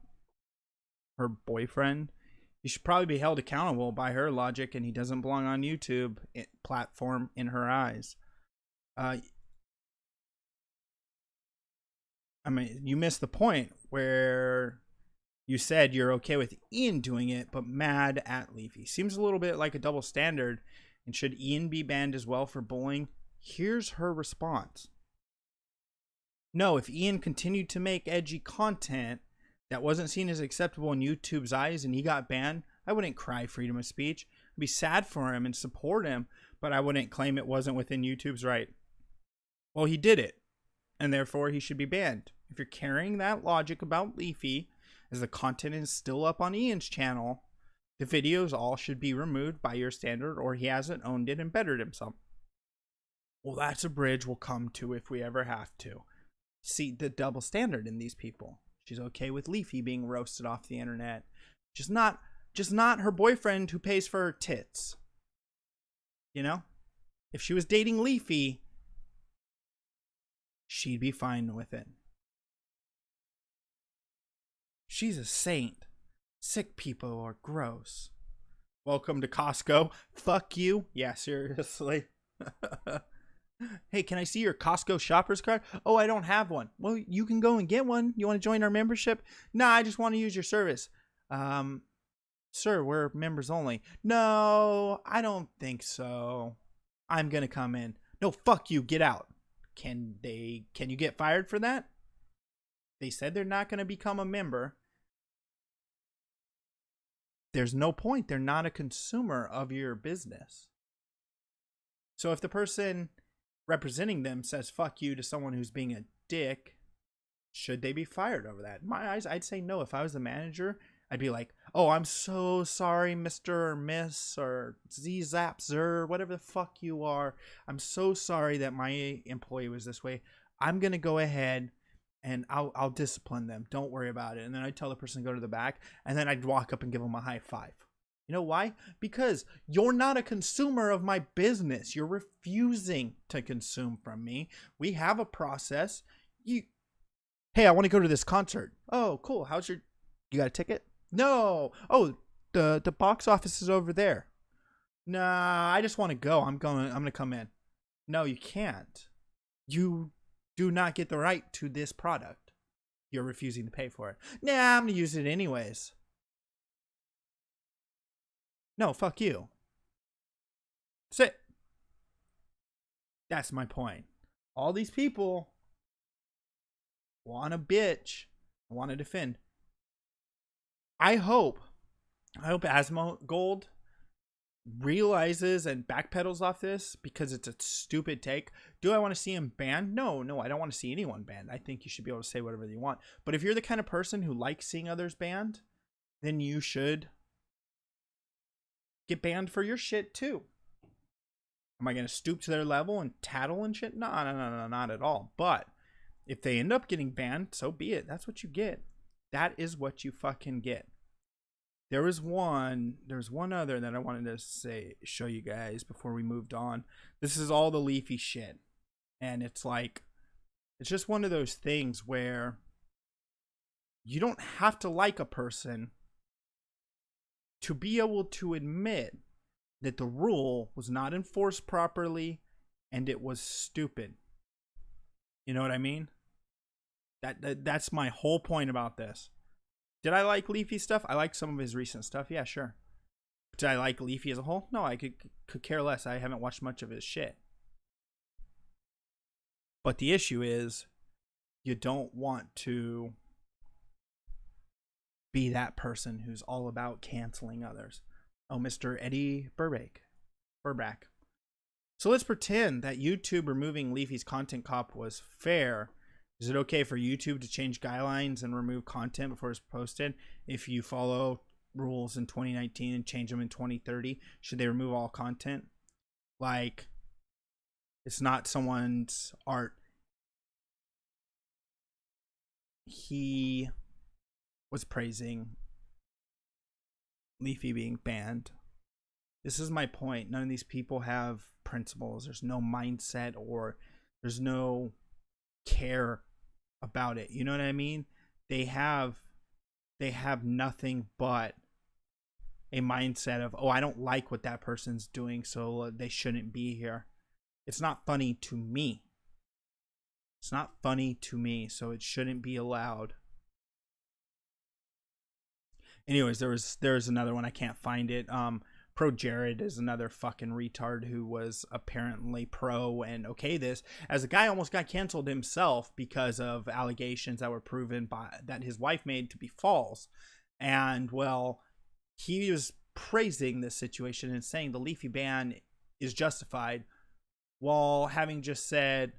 her boyfriend. He should probably be held accountable by her logic, and he doesn't belong on YouTube platform in her eyes. I mean, you missed the point where you said you're okay with Ian doing it, but mad at Leafy. Seems a little bit like a double standard. And should Ian be banned as well for bullying? Here's her response. No, if Ian continued to make edgy content that wasn't seen as acceptable in YouTube's eyes and he got banned, I wouldn't cry freedom of speech. I'd be sad for him and support him, but I wouldn't claim it wasn't within YouTube's right. Well, he did it, and therefore he should be banned. If you're carrying that logic about Leafy, as the content is still up on Ian's channel, the videos all should be removed by your standard, or he hasn't owned it and bettered himself. Well, that's a bridge we'll come to if we ever have to. See the double standard in these people. She's okay with Leafy being roasted off the internet. Just not her boyfriend who pays for her tits. You know? If she was dating Leafy, she'd be fine with it. She's a saint. Sick people are gross. Welcome to Costco. Fuck you. Yeah, seriously. Hey, can I see your Costco shopper's card? Oh, I don't have one. Well, you can go and get one. You want to join our membership? Nah, I just want to use your service. Sir, we're members only. No, I don't think so. I'm going to come in. No, fuck you. Get out. Can you get fired for that? They said they're not going to become a member. There's no point. They're not a consumer of your business. So if the person representing them says fuck you to someone who's being a dick, should they be fired over that? In my eyes, I'd say no. If I was the manager, I'd be like, oh, I'm so sorry, Mr. or Miss or Z-Zap-Zer, whatever the fuck you are. I'm so sorry that my employee was this way. I'm going to go ahead and I'll discipline them. Don't worry about it. And then I'd tell the person to go to the back, and then I'd walk up and give them a high five. You know why? Because you're not a consumer of my business. You're refusing to consume from me. We have a process. Hey, I want to go to this concert. Oh, cool. You got a ticket? No. Oh, the box office is over there. Nah, I just want to go. I'm going to come in. No, you can't. You do not get the right to this product. You're refusing to pay for it. Nah, I'm going to use it anyways. No, fuck you. Sit. That's my point. All these people want to bitch, want to defend. I hope Asmongold realizes and backpedals off this, because it's a stupid take. Do I want to see him banned? No, I don't want to see anyone banned. I think you should be able to say whatever you want. But if you're the kind of person who likes seeing others banned, then you should get banned for your shit too. Am I going to stoop to their level and tattle and shit? No, not at all. But if they end up getting banned, so be it. That's what you get. That is what you fucking get. There's one other that I wanted to show you guys before we moved on. This is all the Leafy shit. And it's just one of those things where you don't have to like a person to be able to admit that the rule was not enforced properly and it was stupid. You know what I mean? That's my whole point about this. Did I like Leafy stuff? I like some of his recent stuff. Yeah, sure. Did I like Leafy as a whole? No, I could care less. I haven't watched much of his shit. But the issue is, you don't want to be that person who's all about canceling others. Oh, Mr. Eddie Burback. So let's pretend that YouTube removing Leafy's content cop was fair. Is it okay for YouTube to change guidelines and remove content before it's posted? If you follow rules in 2019 and change them in 2030, should they remove all content? Like, it's not someone's art. He was praising Leafy being banned. This is my point. None of these people have principles. There's no mindset, or there's no care about it. You know what I mean? They have nothing but a mindset of, oh, I don't like what that person's doing, so they shouldn't be here. It's not funny to me. It's not funny to me, so it shouldn't be allowed. Anyways, there's another one. I can't find it. Pro Jared is another fucking retard who was apparently pro and okay this, as a guy almost got canceled himself because of allegations that were proven that his wife made to be false. And well, he was praising this situation and saying the Leafy ban is justified, while having just said,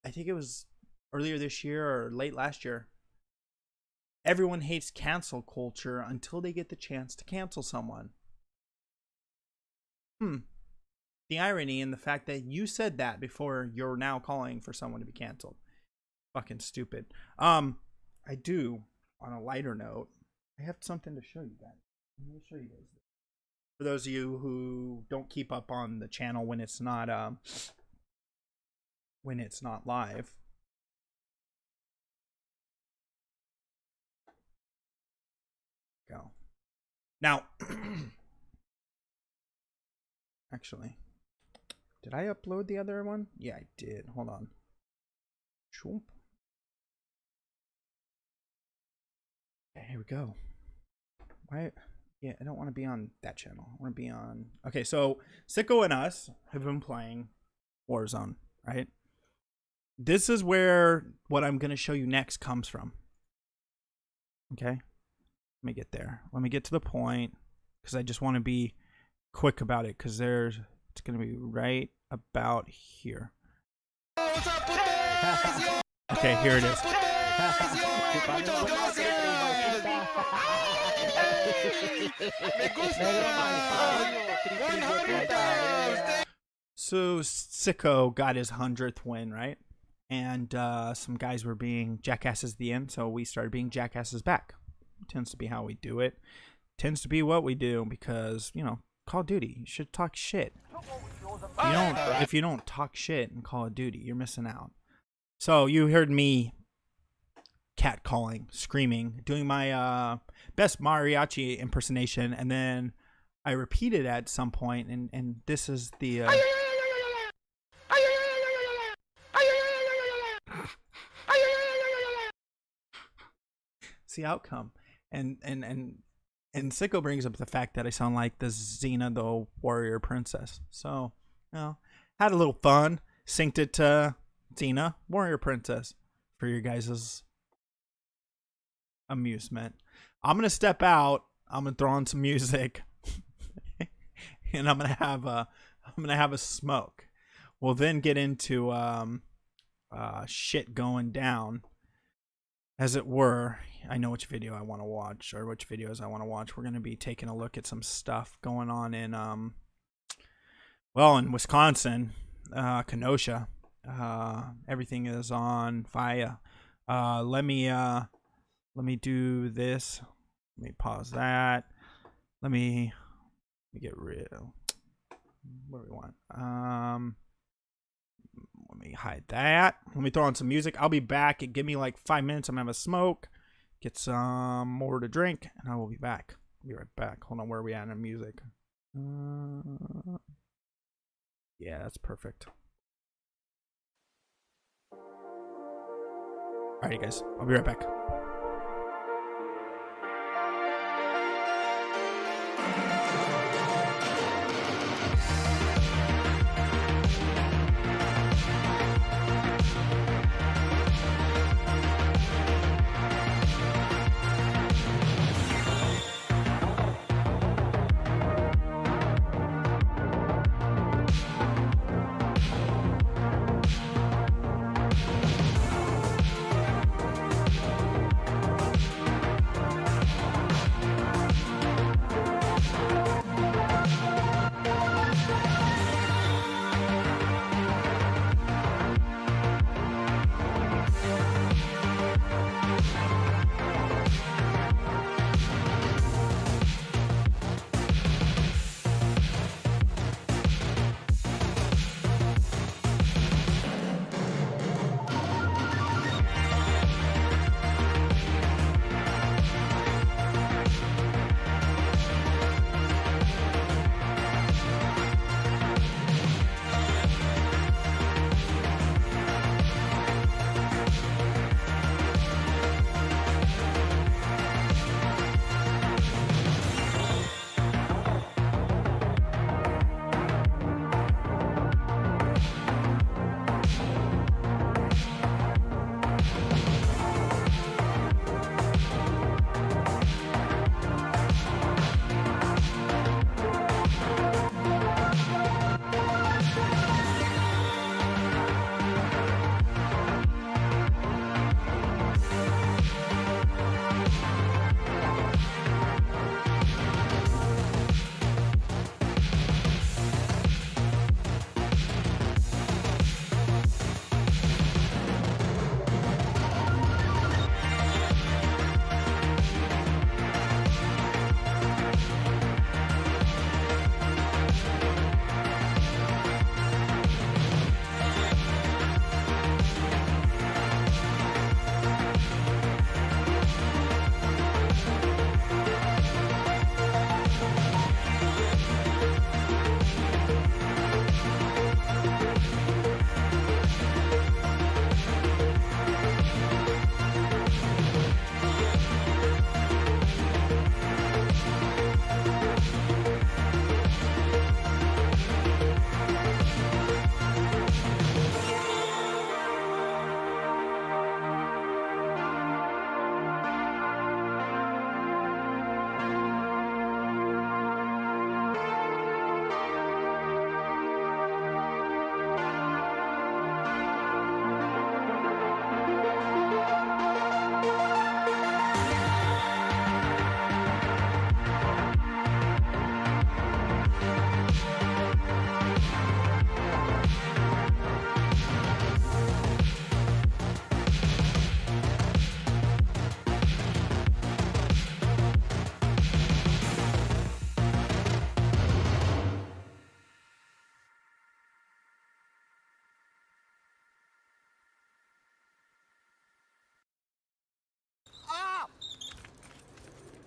I think it was earlier this year or late last year, everyone hates cancel culture until they get the chance to cancel someone. The irony in the fact that you said that before you're now calling for someone to be canceled. Fucking stupid. I do, on a lighter note, I have something to show you guys. Let me show you guys this. For those of you who don't keep up on the channel when it's not live. Go. Now, actually, did I upload the other one? Yeah, I did. Hold on. Choop. Okay, here we go. Why? Yeah, I don't want to be on that channel. I want to be on... Okay, so Sicko and us have been playing Warzone, right? This is where what I'm going to show you next comes from. Okay? Let me get there. Let me get to the point, because I just want to be quick about it, because there's It's gonna be right about here. Okay, here it is. So Sicko got his 100th win, right? And some guys were being jackasses at the end, so we started being jackasses back. Tends to be how we do it. Tends to be what we do because, you know, Call of Duty, you should talk shit. If you don't talk shit in Call of Duty, you're missing out. So you heard me catcalling, screaming, doing my best mariachi impersonation, and then I repeated at some point, and this is the outcome. And Sicko brings up the fact that I sound like the Xena, the warrior princess. So, you know, had a little fun, synced it to Xena, warrior princess, for your guys' amusement. I'm gonna step out. I'm gonna throw on some music, and I'm gonna have a smoke. We'll then get into shit going down, as it were. I know which video I want to watch, or which videos I want to watch. We're going to be taking a look at some stuff going on in in Wisconsin, Kenosha. Everything is on fire. Let me do this. Let me pause that. Let me get real. What do we want? Let me hide that. Let me throw on some music. I'll be back. Give me like 5 minutes. I'm gonna have a smoke, get some more to drink, and I will be back. I'll be right back. Hold on, where are we at in music? Yeah, that's perfect. Alrighty, guys. I'll be right back.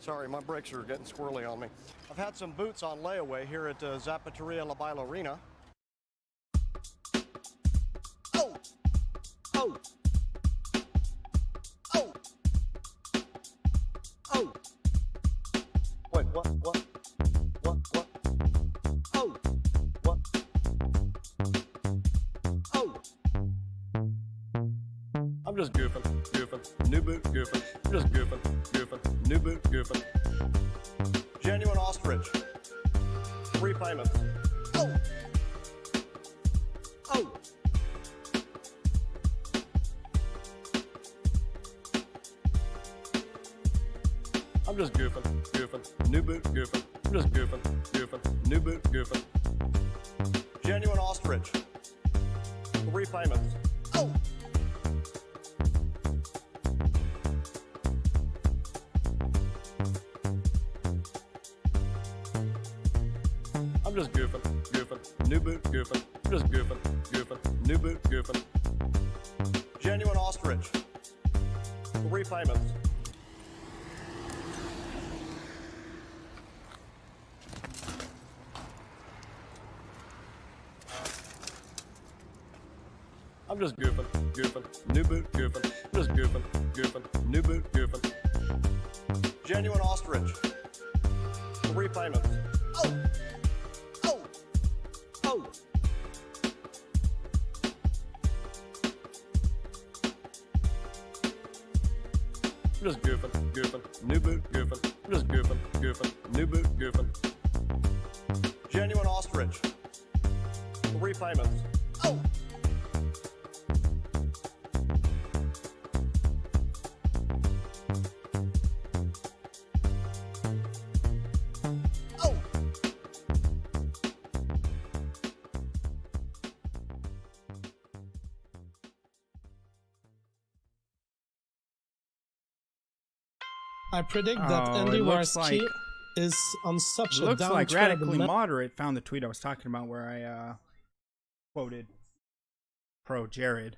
Sorry, my brakes are getting squirrely on me. I've had some boots on layaway here at Zapateria La Bailarina. Oh! Oh! Oh! Oh! Wait, what? What? What? What? Oh! What? Oh! I'm just goofing. New boot, goofing. I'm just goofing. New boot, goofing. Genuine ostrich. 3 payments. Oh! Oh! I'm just goofing. New boot, goofing. I'm just goofing. New boot, goofing. Genuine ostrich. 3 payments. Oh! I'm just goofing. New boot, goofing. I'm just goofing. New boot, goofing. Genuine ostrich. 3 payments. I'm just goofing. New boot, goofing. I'm just goofing. New boot, goofing. Genuine ostrich. 3 payments. Oh! Oh! Oh! I'm just goofing. New boot, goofing. I'm just goofing. New boot, goofing. Genuine ostrich. 3 payments. Oh! Oh! I predict that Andy it looks Warski like- is on such a Looks like downtrodden Radically le- Moderate found the tweet I was talking about where I quoted Pro Jared.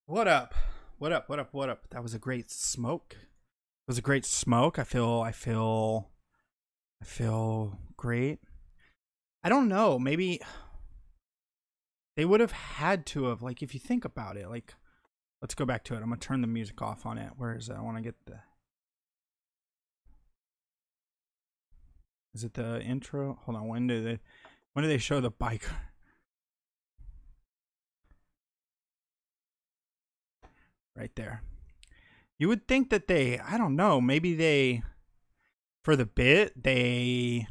What up? What up? What up? What up? That was a great smoke. It was a great smoke. I feel great. I don't know. Maybe they would have had to have, like, if you think about it, like, let's go back to it. I'm gonna turn the music off on it. Where is it? I want to get the. Is it the intro? Hold on. When do they show the bike? Right there. You would think that I don't know, maybe they, for the bit, they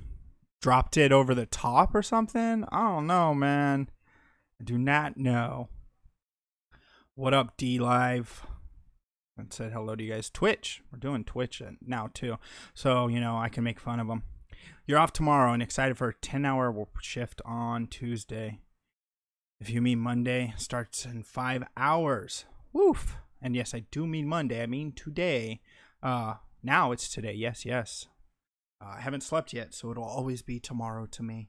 dropped it over the top or something. I don't know, man. I do not know. What up, D Live? And said hello to you guys. Twitch. We're doing Twitch now too, so I can make fun of them. You're off tomorrow and excited for a 10-hour shift on Tuesday. If you mean Monday, starts in 5 hours. Woof. And yes, I do mean Monday. I mean today. Now it's today. Yes. I haven't slept yet, so it'll always be tomorrow to me.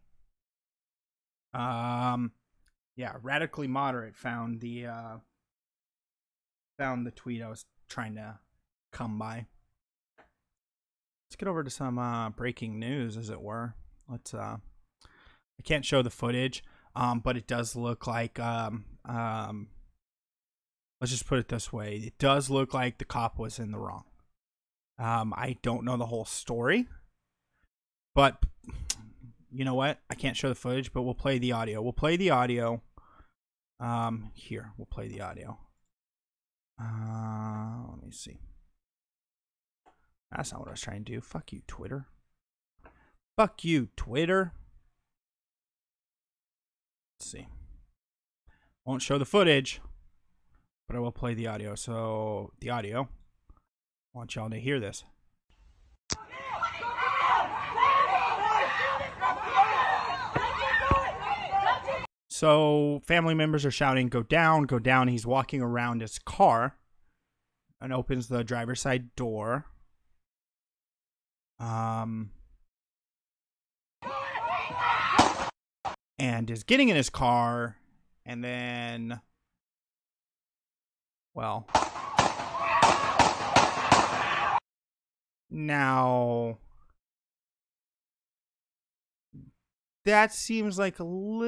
Yeah, Radically Moderate found the tweet I was trying to come by. Let's get over to some breaking news, as it were. I can't show the footage, but it does look like let's just put it this way. It does look like the cop was in the wrong. I don't know the whole story, but you know what? I can't show the footage, but we'll play the audio. Here, we'll play the audio. Let me see. That's not what I was trying to do. Fuck you, Twitter. Let's see. Won't show the footage, but I will play the audio. So, the audio. I want y'all to hear this. So, family members are shouting, "Go down, go down." He's walking around his car and opens the driver's side door. And is getting in his car, and then, well, Now, that seems like a little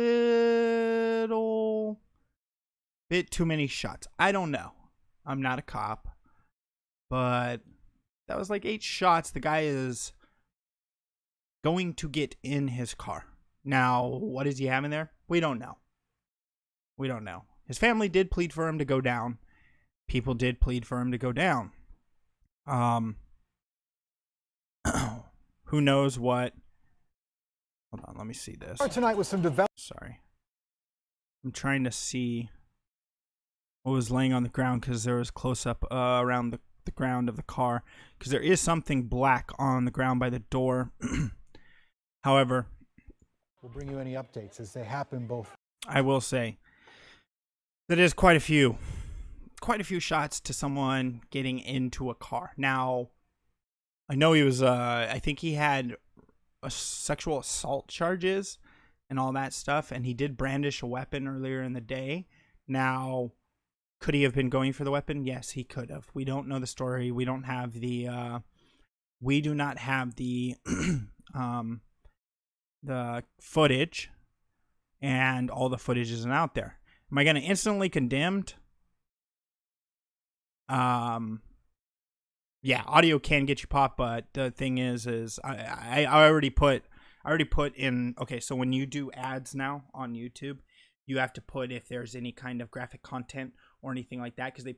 bit too many shots. I don't know. I'm not a cop. But that was like 8 shots. The guy is going to get in his car. Now, what is he having there? We don't know. We don't know. His family did plead for him to go down. People did plead for him to go down. Who knows what? Hold on, let me see this. Tonight with some Sorry. I'm trying to see what was laying on the ground because there was close up around the ground of the car because there is something black on the ground by the door. However, we'll bring you any updates as they happen both. I will say that is quite a few shots to someone getting into a car. Now, I know he was I think he had sexual assault charges and all that stuff, and he did brandish a weapon earlier in the day. Now, could he have been going for the weapon? Yes, he could have. We don't know the story. We don't have the we do not have the the footage, and all the footage isn't out there. Am I going to instantly condemned? Yeah, audio can get you popped, but the thing is I already put in. Okay, so when you do ads now on YouTube, you have to put if there's any kind of graphic content or anything like that, because they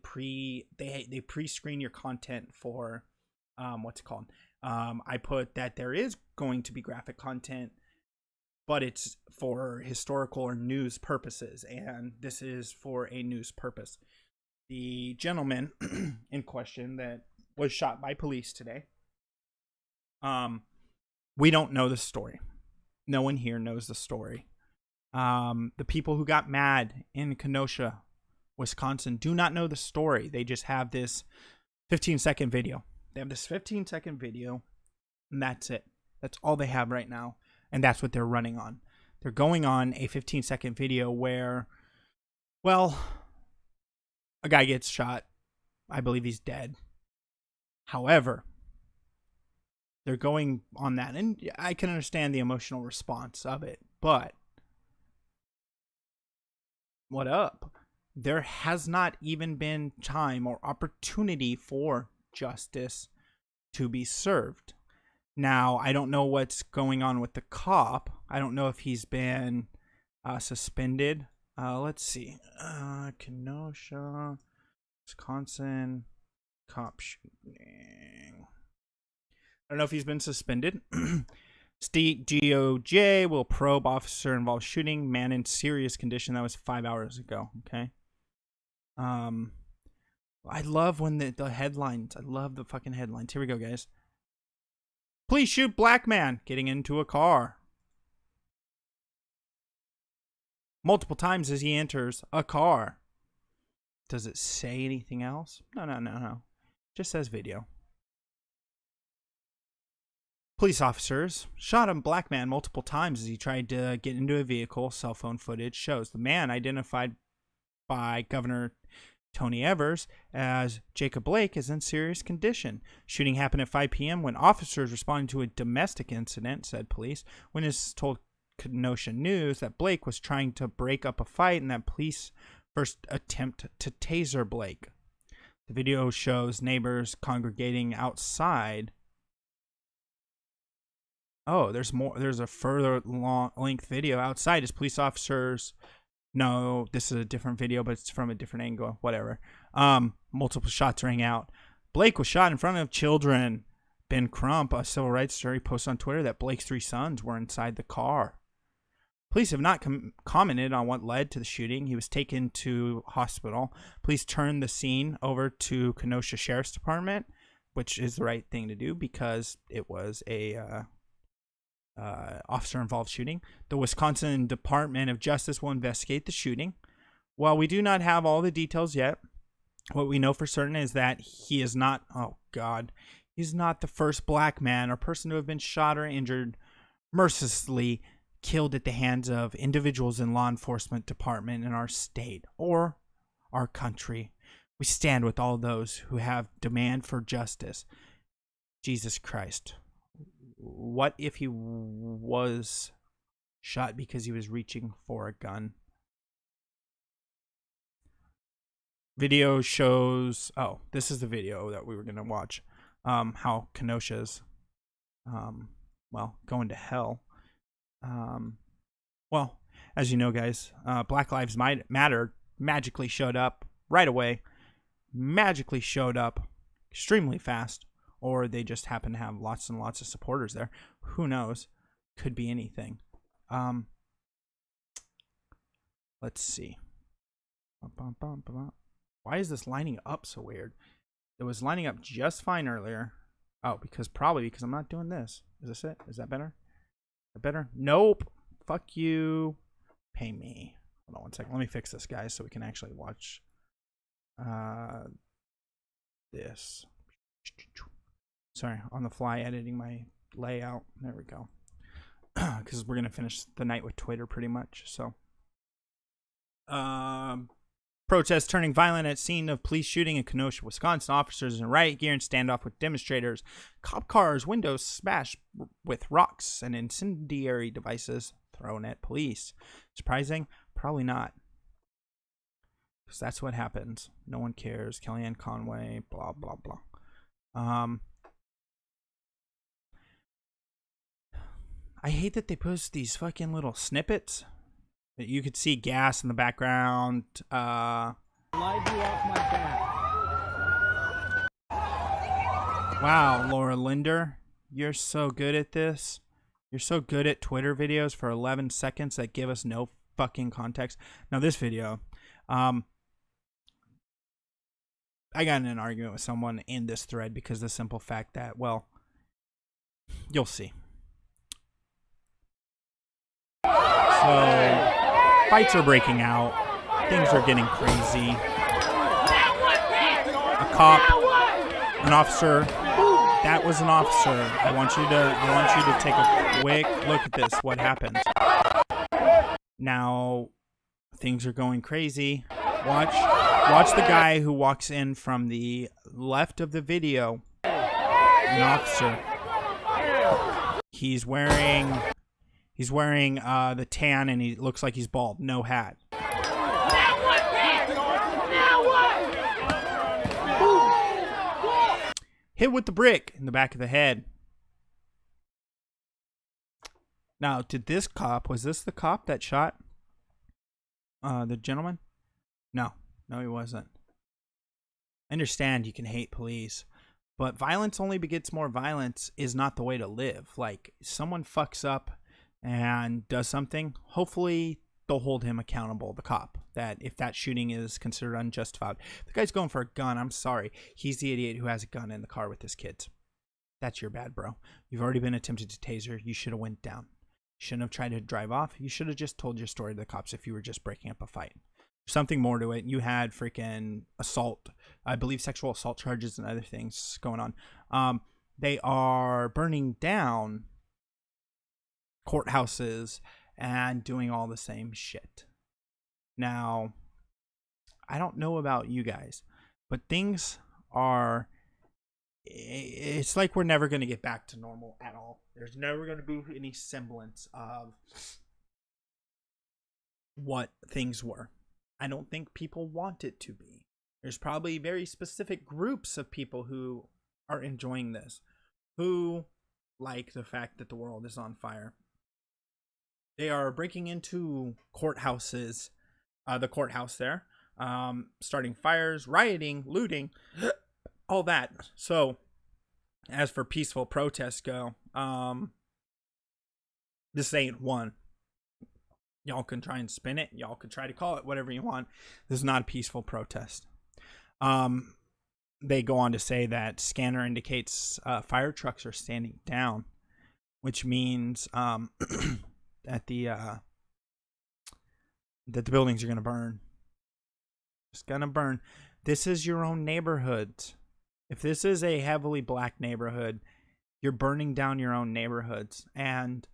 pre-screen your content for what's it called? I put that there is going to be graphic content, but it's for historical or news purposes, and this is for a news purpose. The gentleman in question that was shot by police today, we don't know the story. No one here knows the story. The people who got mad in Kenosha, Wisconsin, do not know the story. They just have this 15-second video. They have this 15-second video, and that's it. That's all they have right now, and that's what they're running on. They're going on a 15-second video where, well, a guy gets shot. I believe he's dead. However, they're going on that, and I can understand the emotional response of it, but what up? There has not even been time or opportunity for justice to be served. Now, I don't know what's going on with the cop. I don't know if he's been suspended. Let's see. Kenosha, Wisconsin, cop shooting. I don't know if he's been suspended. State DOJ will probe officer involved shooting, man in serious condition. That was 5 hours ago. Okay. I love when the headlines. I love the fucking headlines. Here we go, guys. Police shoot black man getting into a car. Multiple times as he enters a car. Does it say anything else? No. Just says video. Police officers shot a black man multiple times as he tried to get into a vehicle. Cell phone footage shows the man, identified by Governor Tony Evers as Jacob Blake, is in serious condition. Shooting happened at 5 p.m. when officers responded to a domestic incident, said police. Witnesses told Kenosha News that Blake was trying to break up a fight and that police first attempt to taser Blake. The video shows neighbors congregating outside. Oh, there's more. There's a further length video outside as police officers. No, this is a different video, but it's from a different angle. Whatever. Multiple shots rang out. Blake was shot in front of children. Ben Crump, a civil rights attorney, posted on Twitter that Blake's 3 sons were inside the car. Police have not commented on what led to the shooting. He was taken to hospital. Police turned the scene over to Kenosha Sheriff's Department, which is the right thing to do because it was a officer-involved shooting. The Wisconsin Department of Justice will investigate the shooting. While we do not have all the details yet, what we know for certain is that he is not, he's not the first black man or person to have been shot or injured, mercilessly killed at the hands of individuals in law enforcement department in our state or our country. We stand with all those who have demand for justice. Jesus Christ. What if he was shot because he was reaching for a gun? Video shows, oh, this is the video that we were going to watch. How Kenosha's, well, going to hell. Well, as you know, guys, Black Lives Matter magically showed up right away. Magically showed up extremely fast. Or they just happen to have lots and lots of supporters there. Who knows? Could be anything. Let's see. Why is this lining up so weird? It was lining up just fine earlier. Oh, probably because I'm not doing this. Is this it? Is that better? Is that better? Nope. Fuck you. Pay me. Hold on one second. Let me fix this, guys, so we can actually watch this. Sorry, on the fly editing my layout. There we go. Because we're gonna finish the night with Twitter pretty much. So, protests turning violent at scene of police shooting in Kenosha, Wisconsin. Officers in riot gear and standoff with demonstrators. Cop cars, windows smashed with rocks and incendiary devices thrown at police. Surprising? Probably not. Because that's what happens. No one cares. Kellyanne Conway. Blah blah blah. I hate that they post these fucking little snippets. You could see gas in the background. Wow, Laura Linder, you're so good at this. You're so good at Twitter videos for 11 seconds that give us no fucking context. Now this video, I got in an argument with someone in this thread because of the simple fact that, well, you'll see. So, fights are breaking out. Things are getting crazy. A cop, an officer. That was an officer. I want you to take a quick look at this. What happened? Now, things are going crazy. Watch the guy who walks in from the left of the video. An officer. He's wearing the tan, and he looks like he's bald. No hat. Hit with the brick in the back of the head. Now, was this the cop that shot the gentleman? No, he wasn't. I understand you can hate police, but violence only begets more violence is not the way to live. Like, someone fucks up and does something, hopefully they'll hold him accountable, the cop, that if that shooting is considered unjustified. If the guy's going for a gun, I'm sorry. He's the idiot who has a gun in the car with his kids. That's your bad, bro. You've already been attempted to taser. You should have went down. You shouldn't have tried to drive off. You should have just told your story to the cops if you were just breaking up a fight. There's something more to it. You had freaking assault, I believe sexual assault charges and other things going on. They are burning down courthouses and doing all the same shit. Now, I don't know about you guys, but things are, it's like we're never going to get back to normal at all. There's never going to be any semblance of what things were. I don't think people want it to be. There's probably very specific groups of people who are enjoying this, who like the fact that the world is on fire. They are breaking into courthouses, the courthouse there, starting fires, rioting, looting, all that. So, as for peaceful protests go, this ain't one. Y'all can try and spin it. Y'all can try to call it whatever you want. This is not a peaceful protest. They go on to say that scanner indicates fire trucks are standing down, which means that the buildings are going to burn. It's going to burn. This is your own neighborhood. If this is a heavily black neighborhood, you're burning down your own neighborhoods. And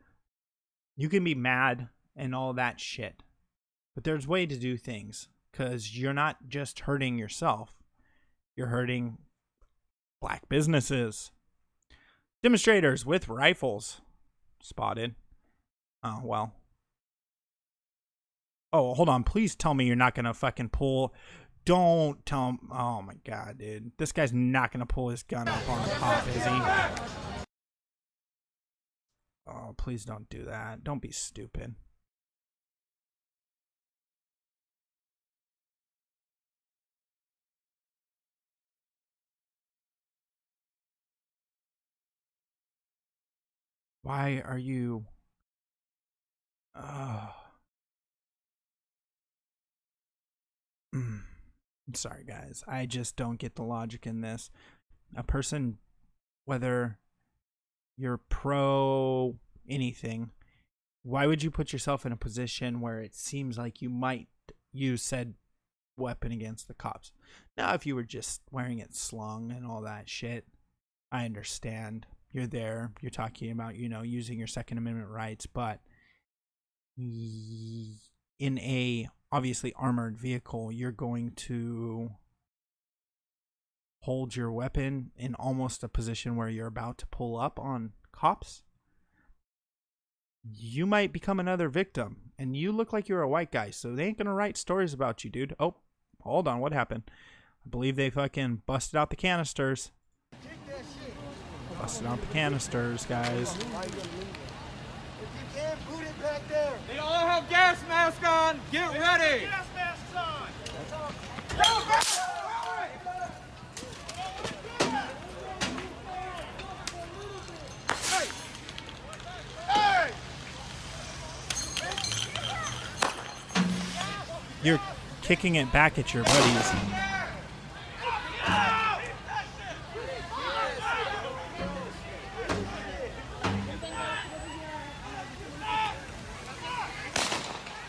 you can be mad and all that shit, but there's a way to do things, because you're not just hurting yourself. You're hurting black businesses. Demonstrators with rifles spotted. Oh, well. Oh, hold on. Please tell me you're not going to fucking pull. Don't tell him. Oh, my God, dude. This guy's not going to pull his gun up on a cop, is he? Oh, please don't do that. Don't be stupid. Why are you... I'm sorry, guys. I just don't get the logic in this. A person, whether you're pro anything, why would you put yourself in a position where it seems like you might use said weapon against the cops? Now, if you were just wearing it slung and all that shit, I understand. You're there. You're talking about, you know, using your Second Amendment rights, but in a obviously armored vehicle, you're going to hold your weapon in almost a position where you're about to pull up on cops. You might become another victim, and you look like you're a white guy, so they ain't gonna write stories about you, dude. Oh, hold on, what happened? I believe they fucking busted out the canisters. Busted out the canisters, guys. They all have gas masks on. Get ready. Gas masks on. Go back. Hey. Hey. You're kicking it back at your buddies.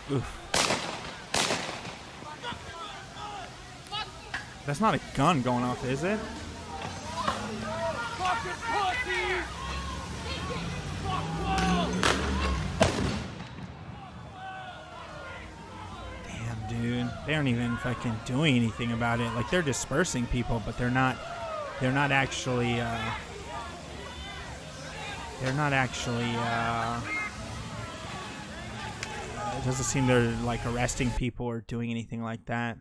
Oof. That's not a gun going off, is it? Damn, dude. They aren't even fucking doing anything about it. Like, they're dispersing people, but they're not actually, it doesn't seem they're like arresting people or doing anything like that.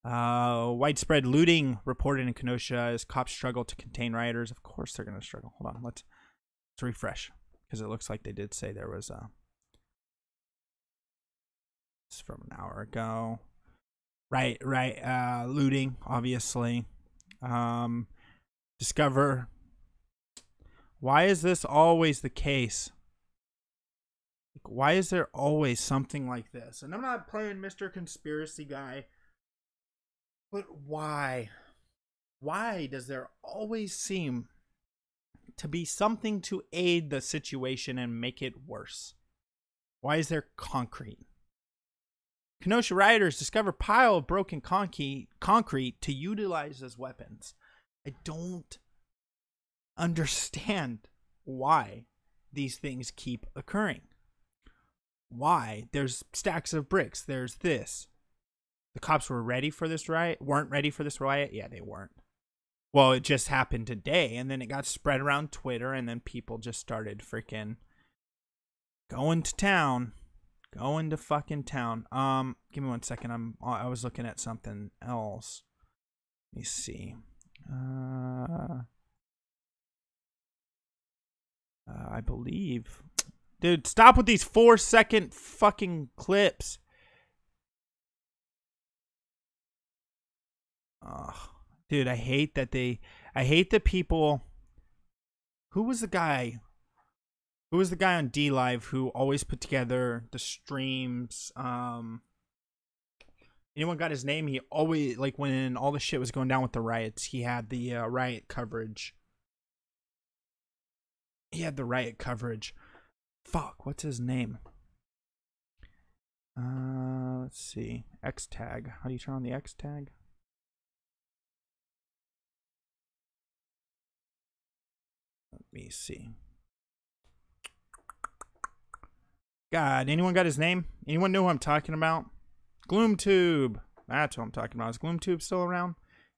Widespread looting reported in Kenosha as cops struggle to contain rioters. Of course they're going to struggle. Hold on, let's refresh, because it looks like they did say there was it's from an hour ago. Right. Looting, obviously. Discover. Why is this always the case? Why is there always something like this? And I'm not playing Mr. Conspiracy Guy, but why? Why does there always seem to be something to aid the situation and make it worse? Why is there concrete? Kenosha rioters discover pile of broken concrete to utilize as weapons. I don't understand why these things keep occurring. Why? There's stacks of bricks. There's this. The cops were ready for this riot? Weren't ready for this riot? Yeah, they weren't. Well, it just happened today, and then it got spread around Twitter, and then people just started freaking going to town. Going to fucking town. Give me 1 second. I was looking at something else. Let me see. I believe... Dude, stop with these 4-second fucking clips. Dude, I hate that I hate the people. Who was the guy? Who was the guy on D Live who always put together the streams? Anyone got his name? He always, like, when all the shit was going down with the riots, he had the riot coverage. Fuck, what's his name? Let's see. X tag. How do you turn on the X tag? Let me see. God, anyone got his name? Anyone know who I'm talking about? GloomTube. That's what I'm talking about. Is GloomTube still around?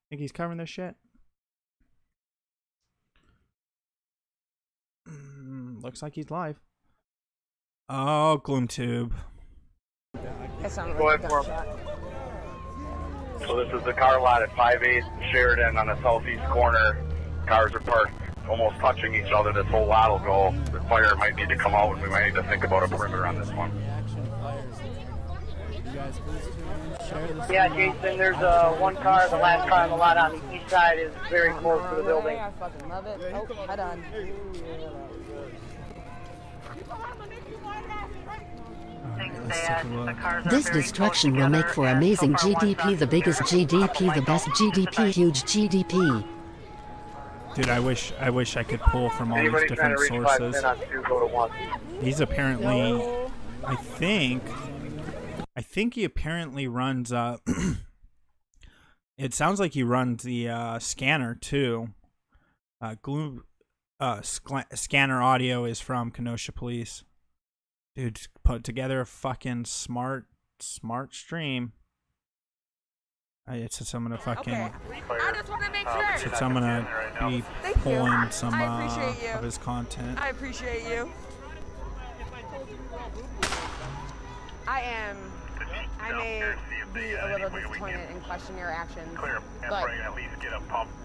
Think he's covering this shit? looks like he's live. Oh, gloom tube. That sounded Go like a ahead, gunshot. So this is the car lot at 5-8 Sheridan on the southeast corner. Cars are parked almost touching each other. This whole lot will go. The fire might need to come out, and we might need to think about a perimeter on this one. Yeah, Jason, there's one car, the last car on the lot on the east side is very close to the building. I fucking love it. Oh, head on. This destruction will make for amazing GDP, the biggest GDP, the best GDP, huge GDP. Dude, I wish I could pull from all these different sources. He's apparently, I think he apparently runs. It sounds like he runs the scanner too. Scanner audio is from Kenosha Police. Dude, put together a fucking smart stream. It says I'm gonna fucking. Okay. I just want to make sure. It says I'm gonna be pulling some of his content. I appreciate you. I may be a little disappointed and question your actions, but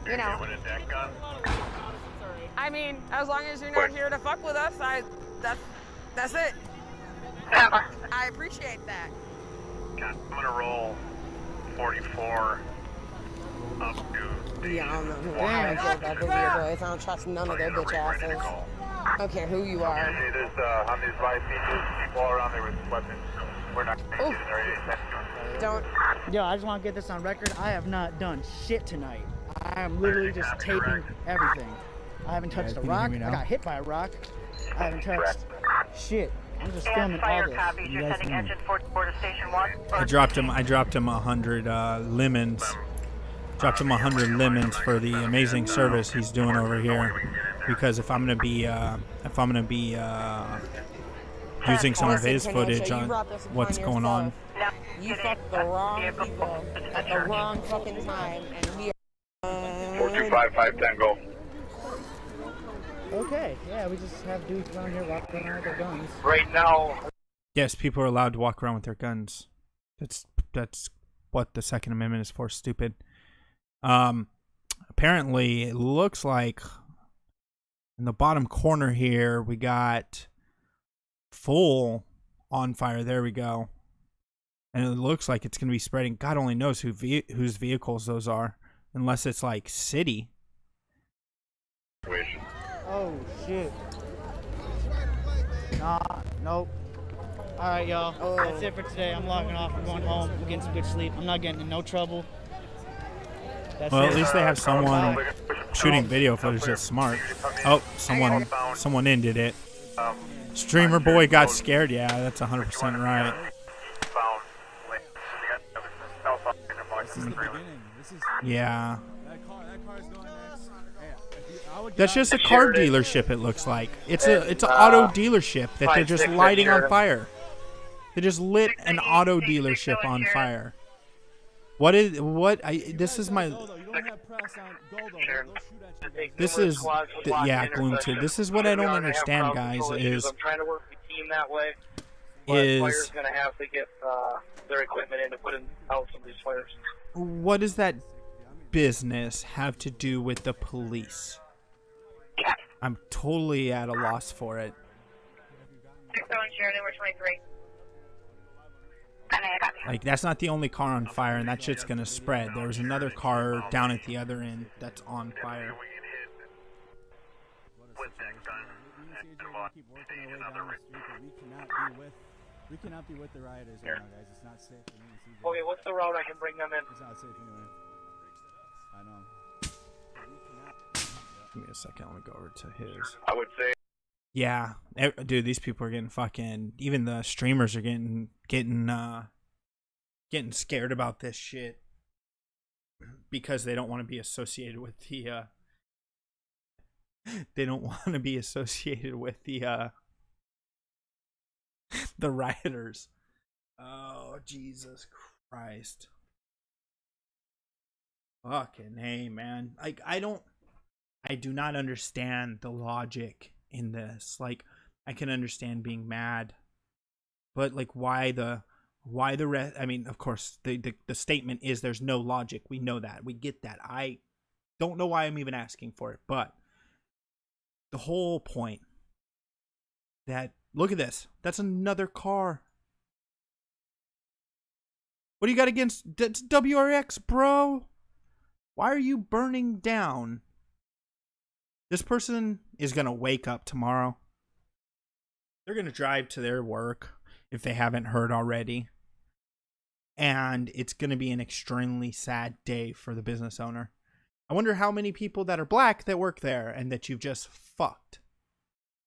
you know, I mean, as long as you're not here to fuck with us, that's it. I appreciate that. I'm gonna roll 44 up to the Yeah, I don't know who I feel about video boys. I don't trust none of their bitch asses. I don't care who you are. On these live features, people all around there with weapons. We're not going to get there. Don't. Yo, I just want to get this on record. I have not done shit tonight. I am literally just taping everything. I haven't touched a rock. I got hit by a rock. I haven't touched shit. I'm just filming all this. You guys can hear me. I dropped him 100 lemons. Dropped him 100 lemons for the amazing service he's doing over here. Because if I'm gonna be using some of his footage on what's going on. You fucked the wrong people at the wrong fucking time, and we are. 425-510, go. Okay, yeah, we just have dudes around here walking around with their guns. Right now. Yes, people are allowed to walk around with their guns. That's what the Second Amendment is for. Stupid. Apparently, it looks like in the bottom corner here we got full on fire. There we go. And it looks like it's gonna be spreading. God only knows whose vehicles those are, unless it's like city. Oh shit. Nah, nope. Alright, y'all. That's it for today. I'm logging off. I'm going home. I'm getting some good sleep. I'm not getting in no trouble. That's Well, it. at least they have someone shooting video footage that's smart. Oh, someone ended it. Streamer boy got scared. Yeah, that's 100% right. Yeah. That's just a car dealership, it looks like. It's an auto dealership that they're just lighting on fire. They just lit an auto dealership on fire. This is my... This is... Yeah, Gloom 2. This is what I don't understand, guys, is... I'm trying to work the team that way. Fire's going to have to get their equipment in to put out some of these fires. What does that business have to do with the police? I'm totally at a loss for it. 601 Sheridan, we're 23. Like, that's not the only car on fire, and that shit's gonna spread. There was another car down at the other end that's on fire. We cannot be with the rioters right now, guys. It's not safe for me to see them. Okay, what's the route I can bring them in? It's not safe anyway. I know. Give me a second. Let me go over to his. I would say. Yeah, dude, these people are getting fucking. Even the streamers are getting scared about this shit because they don't want to be associated with the. They don't want to be associated with the rioters. Oh, Jesus Christ. Fucking hey, man. Like, I do not understand the logic in this. Like, I can understand being mad, but like, why the rest? I mean, of course, the statement is there's no logic. We know that. We get that. I don't know why I'm even asking for it, but the whole point that, look at this. That's another car. What do you got against? That's WRX, bro. Why are you burning down? This person is going to wake up tomorrow. They're going to drive to their work, if they haven't heard already. And it's going to be an extremely sad day for the business owner. I wonder how many people that are black that work there and that you've just fucked.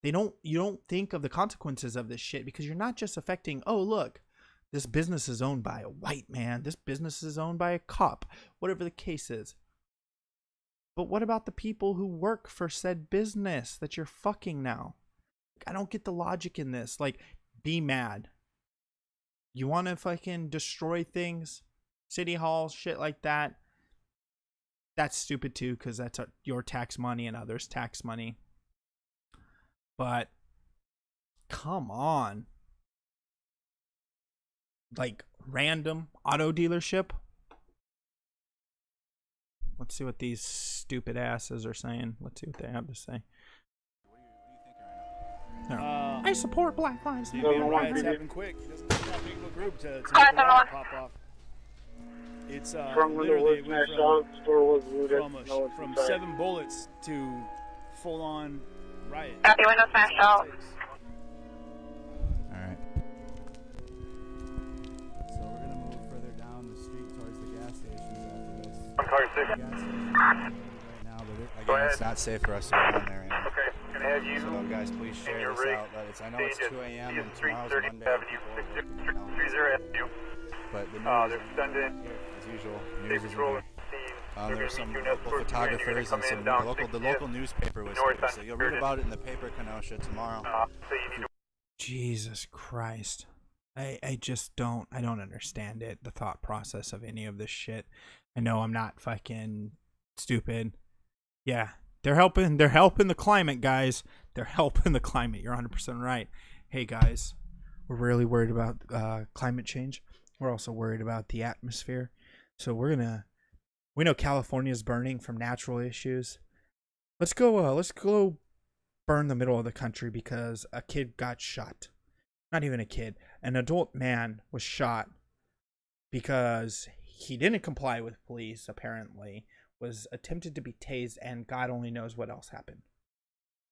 You don't think of the consequences of this shit, because you're not just affecting, oh, look, this business is owned by a white man. This business is owned by a cop, whatever the case is. But what about the people who work for said business that you're fucking now? I don't get the logic in this. Like, be mad. You want to fucking destroy things? City halls, shit like that. That's stupid too, because that's your tax money and others' tax money. But, come on. Like, random auto dealership? Let's see what these stupid asses are saying. Let's see what they have to say. No. I support Black Lives Matter. Riots happen quick. It doesn't take that big of a group to make a riot pop off. It's literally went from 7 bullets to full-on riot. Happy window smash out. Alright. So we're gonna move further down the street towards the gas stations after this. Right now, but again, it's not safe for us to go down there. Okay, can I have you so guys, please share this out. I know it's 2 a.m. and tomorrow's Monday. People are working, but the news as usual. News is really. There were some local photographers and some the local newspaper was here, so you'll read about it in the paper Kenosha tomorrow. Jesus Christ. I just don't understand it, the thought process of any of this shit. I know I'm not fucking stupid. Yeah, they're helping the climate, guys. They're helping the climate. You're 100% right. Hey guys, we're really worried about climate change. We're also worried about the atmosphere. So we know California's burning from natural issues. Let's go burn the middle of the country because a kid got shot. Not even a kid. An adult man was shot because he didn't comply with police, apparently, was attempted to be tased, and God only knows what else happened.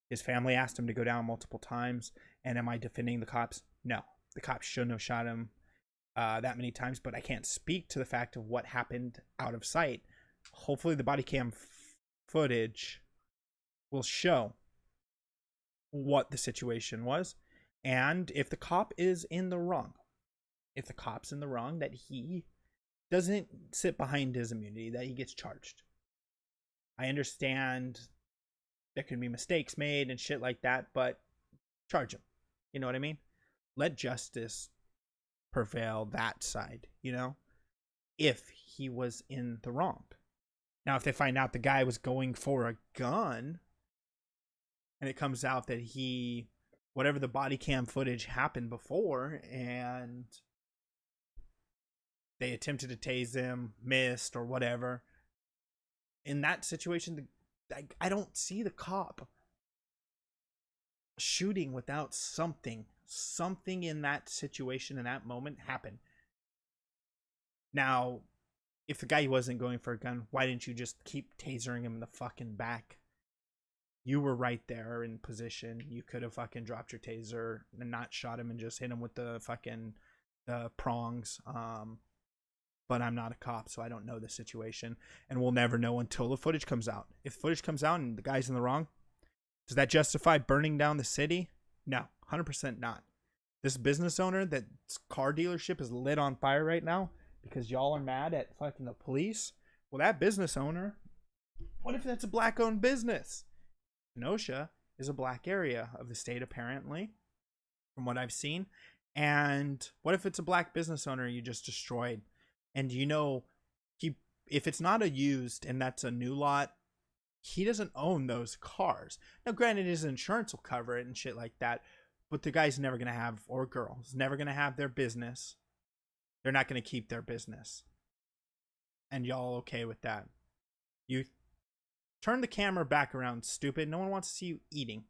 His family asked him to go down multiple times, and am I defending the cops? No. The cops shouldn't have shot him that many times, but I can't speak to the fact of what happened out of sight. Hopefully the body cam footage will show what the situation was, and if the cop is in the wrong. If the cop's in the wrong, that he doesn't sit behind his immunity, that he gets charged. I understand there can be mistakes made and shit like that, but charge him. You know what I mean? Let justice prevail that side, you know? If he was in the wrong. Now, if they find out the guy was going for a gun, and it comes out that whatever the body cam footage happened before, and they attempted to tase him, missed, or whatever, in that situation, I don't see the cop shooting without something in that situation, in that moment, happen. Now, if the guy wasn't going for a gun, why didn't you just keep tasering him in the fucking back? You were right there in position. You could have fucking dropped your taser and not shot him and just hit him with the fucking prongs. But I'm not a cop, so I don't know the situation. And we'll never know until the footage comes out. If the footage comes out and the guy's in the wrong, does that justify burning down the city? No, 100% not. This business owner, that car dealership is lit on fire right now because y'all are mad at fucking the police. Well, that business owner, what if that's a black-owned business? Kenosha is a black area of the state, apparently, from what I've seen. And what if it's a black business owner you just destroyed? And you know, if it's not a used and that's a new lot, he doesn't own those cars. Now, granted, his insurance will cover it and shit like that, but the guy's never going to have, or girl, is never going to have their business. They're not going to keep their business. And y'all okay with that? You turn the camera back around, stupid. No one wants to see you eating.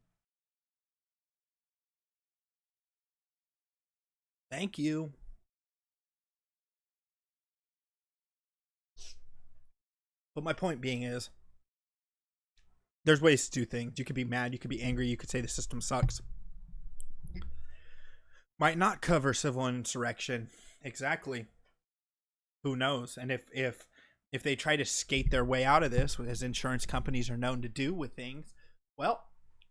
Thank you. But my point being is, there's ways to do things. You could be mad, you could be angry, you could say the system sucks. Might not cover civil insurrection. Exactly. Who knows? And if they try to skate their way out of this, as insurance companies are known to do with things, well,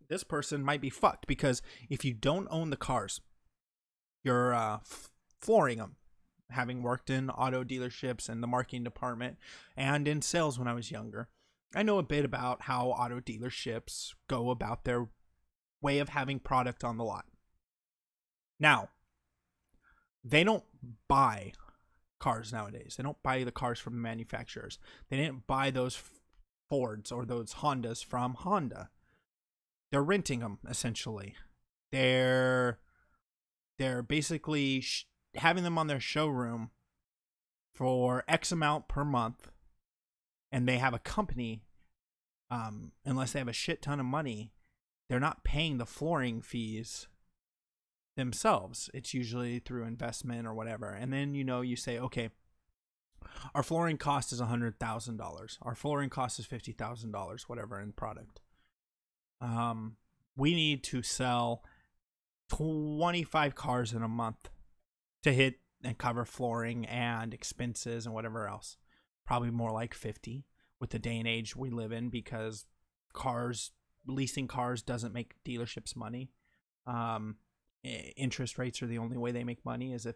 this person might be fucked, because if you don't own the cars, you're flooring them. Having worked in auto dealerships and the marketing department and in sales when I was younger, I know a bit about how auto dealerships go about their way of having product on the lot. Now, they don't buy cars nowadays. They don't buy the cars from the manufacturers. They didn't buy those Fords or those Hondas from Honda. They're renting them, essentially. They're basically having them on their showroom for X amount per month, and they have a company. Unless they have a shit ton of money, they're not paying the flooring fees themselves. It's usually through investment or whatever. And then, you say, okay, our flooring cost is $100,000. Our flooring cost is $50,000, whatever, in product. We need to sell 25 cars in a month to hit and cover flooring and expenses and whatever else. Probably more like 50 with the day and age we live in, because leasing cars doesn't make dealerships money. Interest rates are the only way they make money, is if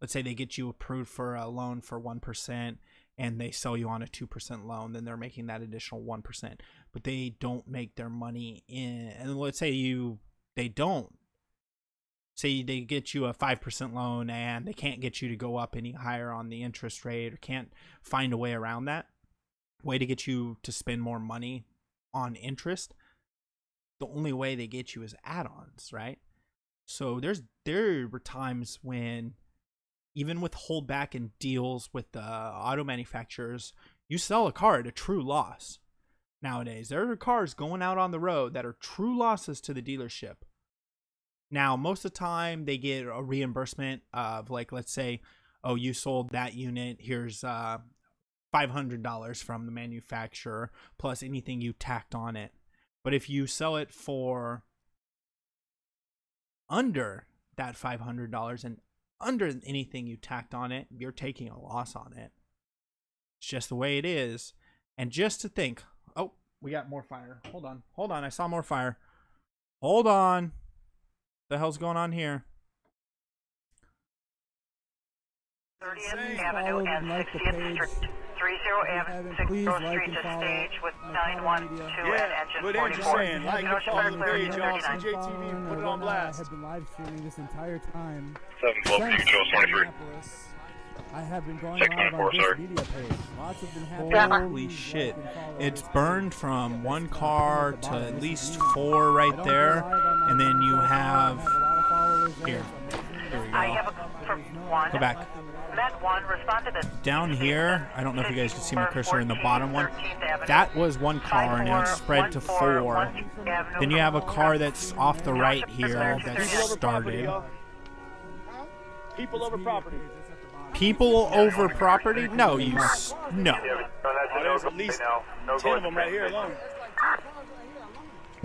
let's say they get you approved for a loan for 1% and they sell you on a 2% loan, then they're making that additional 1%. But they don't make their money and let's say they don't. Say they get you a 5% loan and they can't get you to go up any higher on the interest rate, or can't find a way around that. Way to get you to spend more money on interest. The only way they get you is add-ons, right? So there were times when, even with holdback and deals with the auto manufacturers, you sell a car at a true loss. Nowadays, there are cars going out on the road that are true losses to the dealership. Now, most of the time, they get a reimbursement of, like, let's say, oh, you sold that unit, here's $500 from the manufacturer, plus anything you tacked on it. But if you sell it for under that $500 and under anything you tacked on it, you're taking a loss on it. It's just the way it is. And just to think, oh, we got more fire. Hold on, I saw more fire. Hold on. The hell's going on here? 30th Avenue and 60th Street. 30 Avenue, 60th Street to stage with 912 and engine 44. Like and follow the page on CJTV and put it on blast. I have been live streaming this entire time. 712 Joe 23. I have been going live on this media page. Lots have been happening. Holy shit. It's burned from one car to at least 4 right there. And then you have... Here we go. I have one. Go back. Met one, respond to this. Down here, I don't know if you guys can see my cursor in the bottom one. That was one car, and now it's spread to 4. Then you have a car that's off the right here that started. People over property. People over property? No, no. There's at least 10 of them right here alone.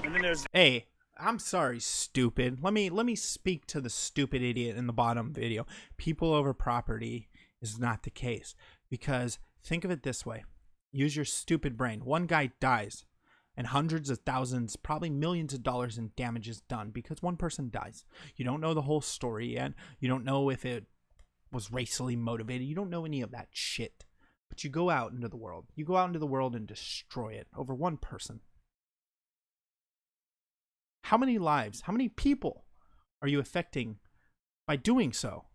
And then there's... Hey, I'm sorry, stupid. Let me speak to the stupid idiot in the bottom video. People over property is not the case, because think of it this way. Use your stupid brain. One guy dies and hundreds of thousands, probably millions of dollars in damage is done because one person dies. You don't know the whole story yet. You don't know if it was racially motivated. You don't know any of that shit. But you go out into the world. You go out into the world and destroy it over one person. How many lives, how many people are you affecting by doing so?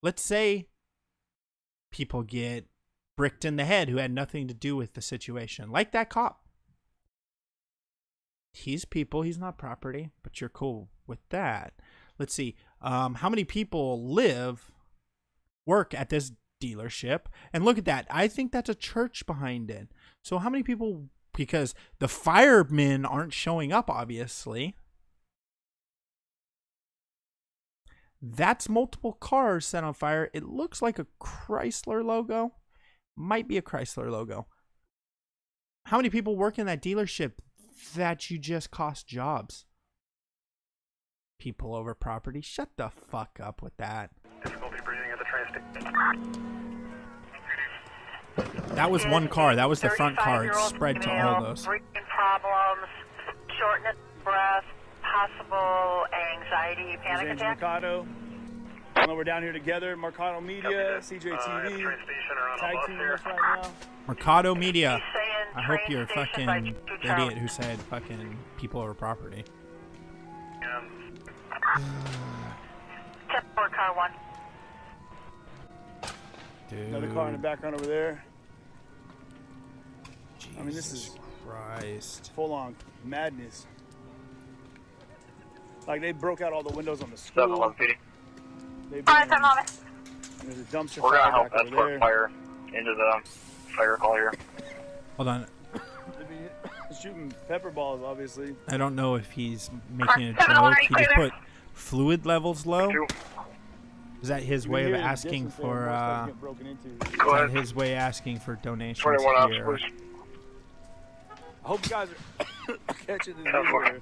Let's say people get bricked in the head who had nothing to do with the situation, like that cop. He's people, he's not property, but you're cool with that. Let's see. How many people work at this dealership? And look at that. I think that's a church behind it. So how many people, because the firemen aren't showing up, obviously. That's multiple cars set on fire. It looks like a Chrysler logo. Might be a Chrysler logo. How many people work in that dealership that you just cost jobs? People over property. Shut the fuck up with that. Difficulty breathing at the train station. That was one car. That was the front car. It's spread to all those. Breathing problems, shortness of breath, possible anxiety, panic attack. Mercado. I know we're down here together. Mercado Media, CJTV, tag team us right now. Mercado Media. I hope you're fucking idiot who said fucking people over property. 10-4 car 1. Dude. Another car in the background over there. Jesus I mean, this is Christ. Full on madness. Like they broke out all the windows on the school. There's a dumpster We're gonna fire help back over escort there. fire into the fire call here. Hold on. Shooting pepper balls, obviously. I don't know if he's making a joke. He just put fluid levels low. Is that his way of asking for is that his way of asking for donations 21 here? please. I hope you guys are catching this video.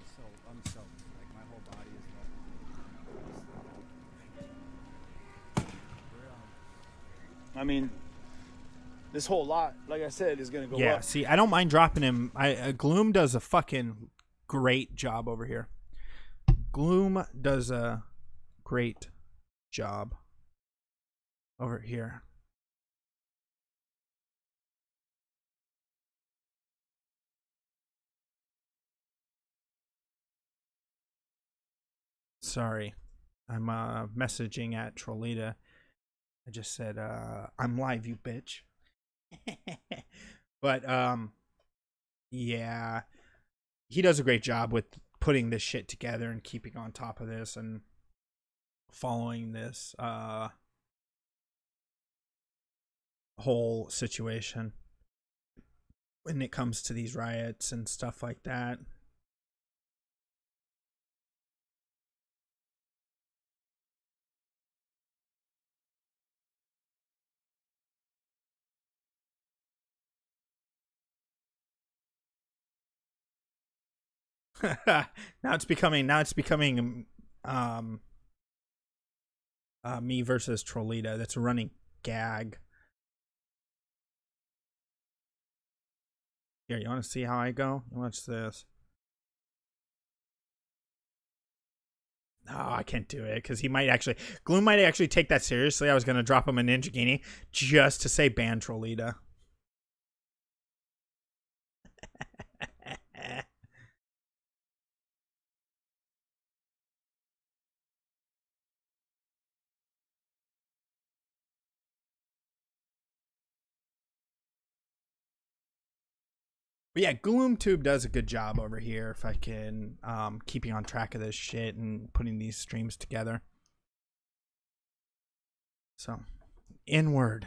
I mean, this whole lot, like I said, is going to go Yeah, up. see, I don't mind dropping him. Gloom does a fucking great job over here. Gloom does a great job over here. Sorry, I'm messaging at Trollita. I just said, I'm live, you bitch. But, yeah, he does a great job with putting this shit together and keeping on top of this and following this, whole situation when it comes to these riots and stuff like that. now it's becoming me versus Trollita. That's a running gag. Here, you want to see how I go? Watch this. No, I can't do it because Gloom might actually take that seriously. I was gonna drop him a Ninja Genie just to say ban Trollita. But yeah, GloomTube does a good job over here fucking keeping on track of this shit and putting these streams together. So, inwards,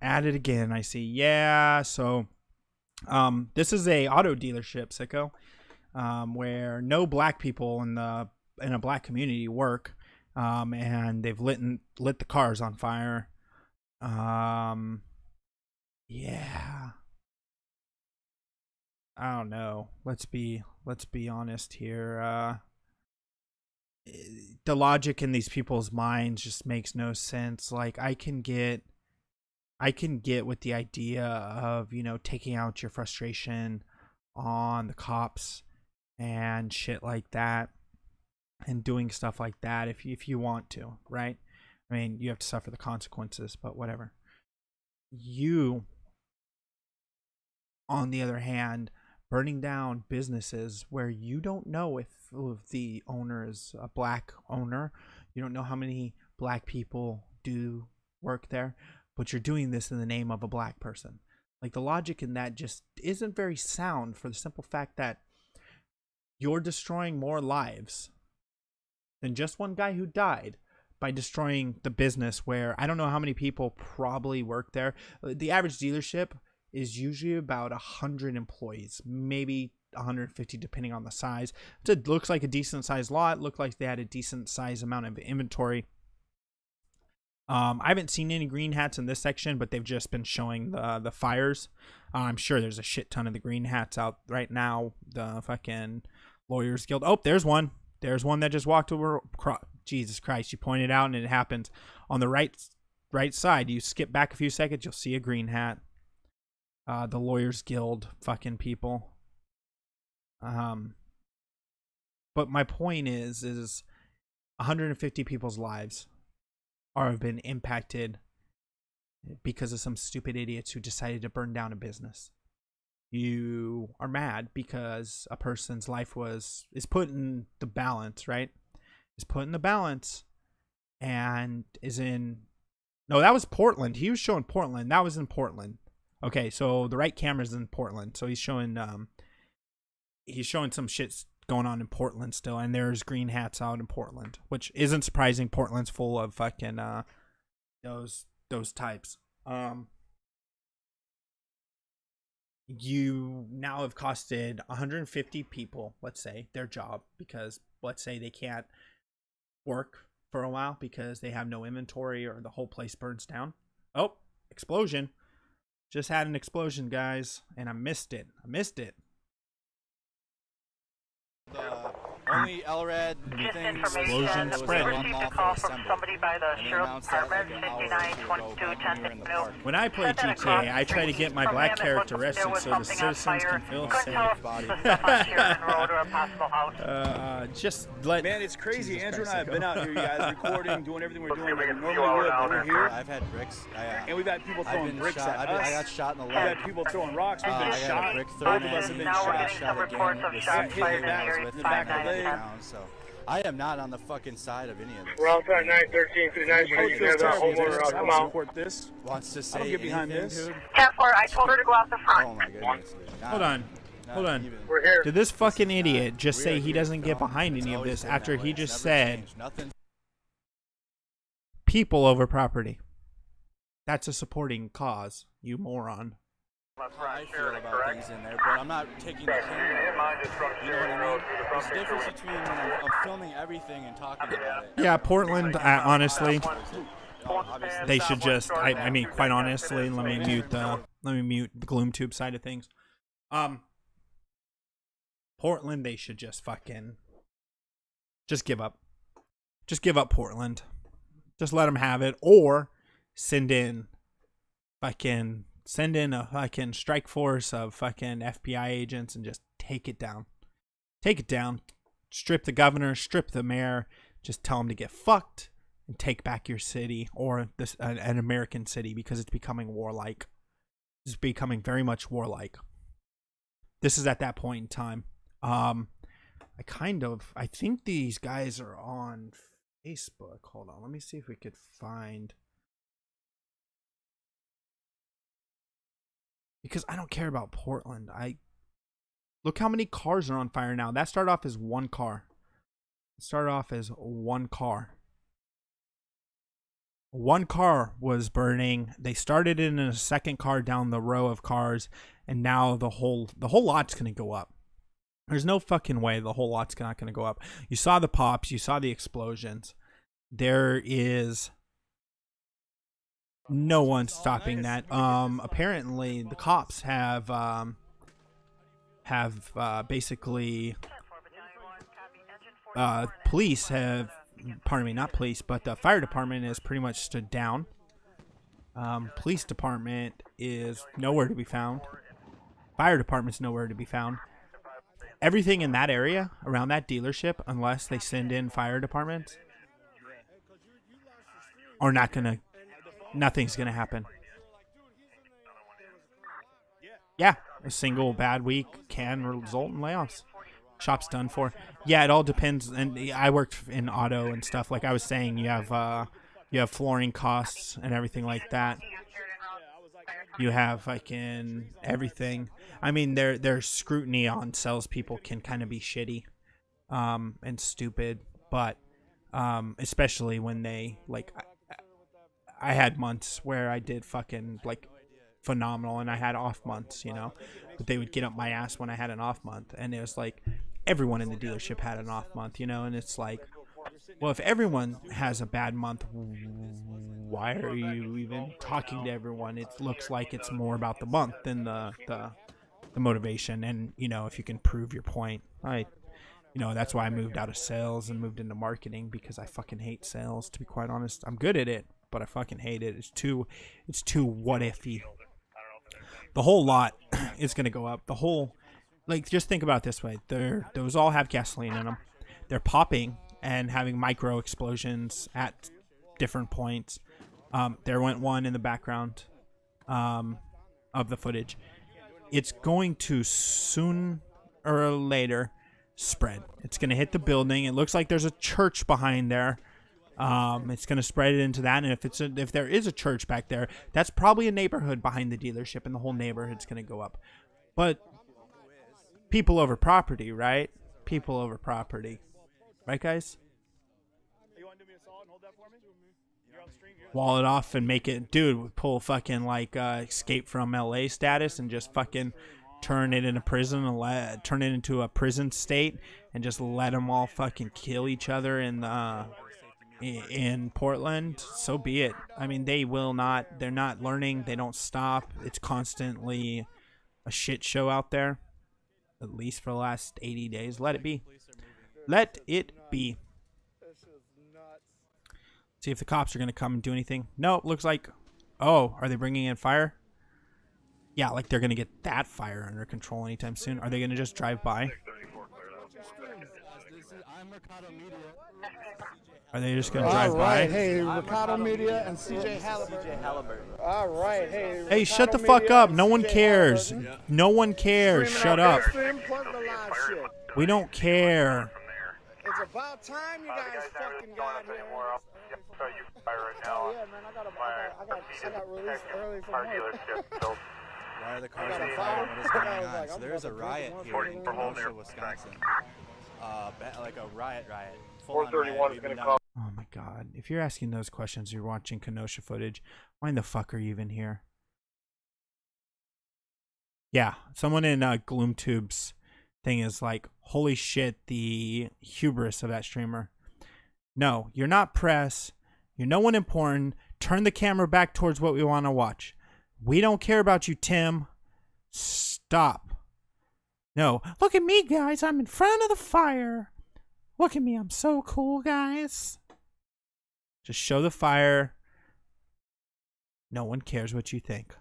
at it again. I see. Yeah, so this is a auto dealership, sicko, where no black people in a black community work, and they've lit the cars on fire. Yeah. I don't know. Let's be honest here. The logic in these people's minds just makes no sense. Like I can get with the idea of, taking out your frustration on the cops and shit like that and doing stuff like that if you want to, right? I mean, you have to suffer the consequences, but whatever. You, on the other hand, burning down businesses where you don't know if the owner is a black owner. You don't know how many black people do work there, but you're doing this in the name of a black person. Like the logic in that just isn't very sound for the simple fact that you're destroying more lives than just one guy who died by destroying the business where I don't know how many people probably work there. The average dealership is usually about 100 employees, maybe 150 depending on the size. It looks like a decent sized lot. It looked like they had a decent sized amount of inventory. I haven't seen any green hats in this section, but they've just been showing the fires. I'm sure there's a shit ton of the green hats out right now. The fucking Lawyers Guild. Oh, there's one. There's one that just walked over. Jesus Christ, you pointed out and it happens. On the right side, you skip back a few seconds, you'll see a green hat. The Lawyers Guild fucking people. But my point is 150 people's lives have been impacted because of some stupid idiots who decided to burn down a business. You are mad because a person's life is put in the balance, right? Is put in the balance and is in... No, that was Portland. He was showing Portland. That was in Portland. Okay, so the right camera's in Portland. So he's showing some shit going on in Portland still, and there's green hats out in Portland, which isn't surprising. Portland's full of fucking those types. You now have costed 150 people, let's say, their job, because let's say they can't work for a while because they have no inventory or the whole place burns down. Oh, explosion. Just had an explosion, guys, and I missed it. Only LRAD thing explosion spread. Received a call from somebody by the Sheriff's Department, 592210. When I play GTA, I try to get my black character arrested so the citizens can feel safe. Just let. Man, it's crazy. Andrew and I have been out here, you guys, recording, doing everything we're doing. Like normally would, but we're here. I've had bricks. And we've had people throwing bricks at us. I got shot in the leg. We've had people throwing rocks. We've been shot. Both of us have been shot Reports of shots fired in the area. in the back of the leg. So I am not on the fucking side of any of this. We're outside 913 through 913. The homeowner come out. Support this. Wants to say I don't get behind this. dude. 10-4, I told her to go out the front. Oh my goodness. Hold on. We're here. Did this fucking idiot just say he doesn't get behind any of this after he just said people over property? That's a supporting cause, you moron. I feel about things in there, but I'm not taking the camera away. You know what I mean? There's a difference between filming everything and talking about it. Yeah, Portland, honestly, they should just, I mean, quite honestly, let me mute the gloom tube side of things. Portland, they should just fucking, just give up. Just give up Portland. Just let them have it, or send in a fucking strike force of fucking FBI agents and just take it down. Take it down. Strip the governor, strip the mayor. Just tell them to get fucked and take back your city or an American city, because it's becoming warlike. It's becoming very much warlike. This is at that point in time. I think these guys are on Facebook. Hold on. Let me see if we could find... Because I don't care about Portland. Look how many cars are on fire now. That started off as one car. One car was burning. They started in a second car down the row of cars, and now the whole lot's gonna go up. There's no fucking way the whole lot's not gonna go up. You saw the pops. You saw the explosions. There is no one stopping that. Apparently the cops have basically police have, pardon me, not police, but the fire department has pretty much stood down. Police department is nowhere to be found. Fire department's nowhere to be found. Everything in that area around that dealership, unless they send in fire departments, are not gonna. Nothing's gonna happen. Yeah, a single bad week can result in layoffs. Shop's done for. Yeah, it all depends. And I worked in auto and stuff. Like I was saying, you have flooring costs and everything like that. You have fucking everything. I mean, their scrutiny on salespeople can kind of be shitty, and stupid, but especially when they like. I had months where I did fucking like phenomenal, and I had off months, you know, but they would get up my ass when I had an off month, and it was like everyone in the dealership had an off month, you know, and it's like, well, if everyone has a bad month, why are you even talking to everyone? It looks like it's more about the month than the motivation, and you know, if you can prove your point, you know, that's why I moved out of sales and moved into marketing, because I fucking hate sales, to be quite honest. I'm good at it, but I fucking hate it. It's too what ify. The whole lot is going to go up. The whole, like, just think about it this way. Those all have gasoline in them. They're popping and having micro explosions at different points. There went one in the background of the footage. It's going to soon or later spread. It's going to hit the building. It looks like there's a church behind there. It's going to spread it into that, and if there is a church back there, that's probably a neighborhood behind the dealership, and the whole neighborhood's going to go up. But people over property, right? People over property, right, guys? Wall it off and make it, dude. Pull fucking like Escape from LA status and just fucking turn it into prison and turn it into a prison state and just let them all fucking kill each other in Portland. So be it. I mean, they will not. They're not learning. They don't stop. It's constantly a shit show out there. At least for the last 80 days. Let it be. Let it be. See if the cops are going to come and do anything. No, it looks like... Oh, are they bringing in fire? Yeah, like they're going to get that fire under control anytime soon. Are they going to just drive by? Are they just going to drive by? Hey, Ricardo Media and CJ Halliburton. All right, hey. Hey, shut the fuck up. No one cares. No one cares. Shut up. We don't care. It's about time you guys fucking got here. Oh yeah, man, I got released early from work. Why are the cars on fire? What is going on? So there's a riot here in Kenosha, Wisconsin. Like a riot. 431 is going to call. Oh my god. If you're asking those questions, you're watching Kenosha footage, why in the fuck are you even here? Yeah, someone in GloomTube's thing is like, holy shit, the hubris of that streamer. No, you're not press. You're no one important. Turn the camera back towards what we want to watch. We don't care about you, Tim. Stop. No, look at me, guys. I'm in front of the fire. Look at me. I'm so cool, guys. Just show the fire. No one cares what you think.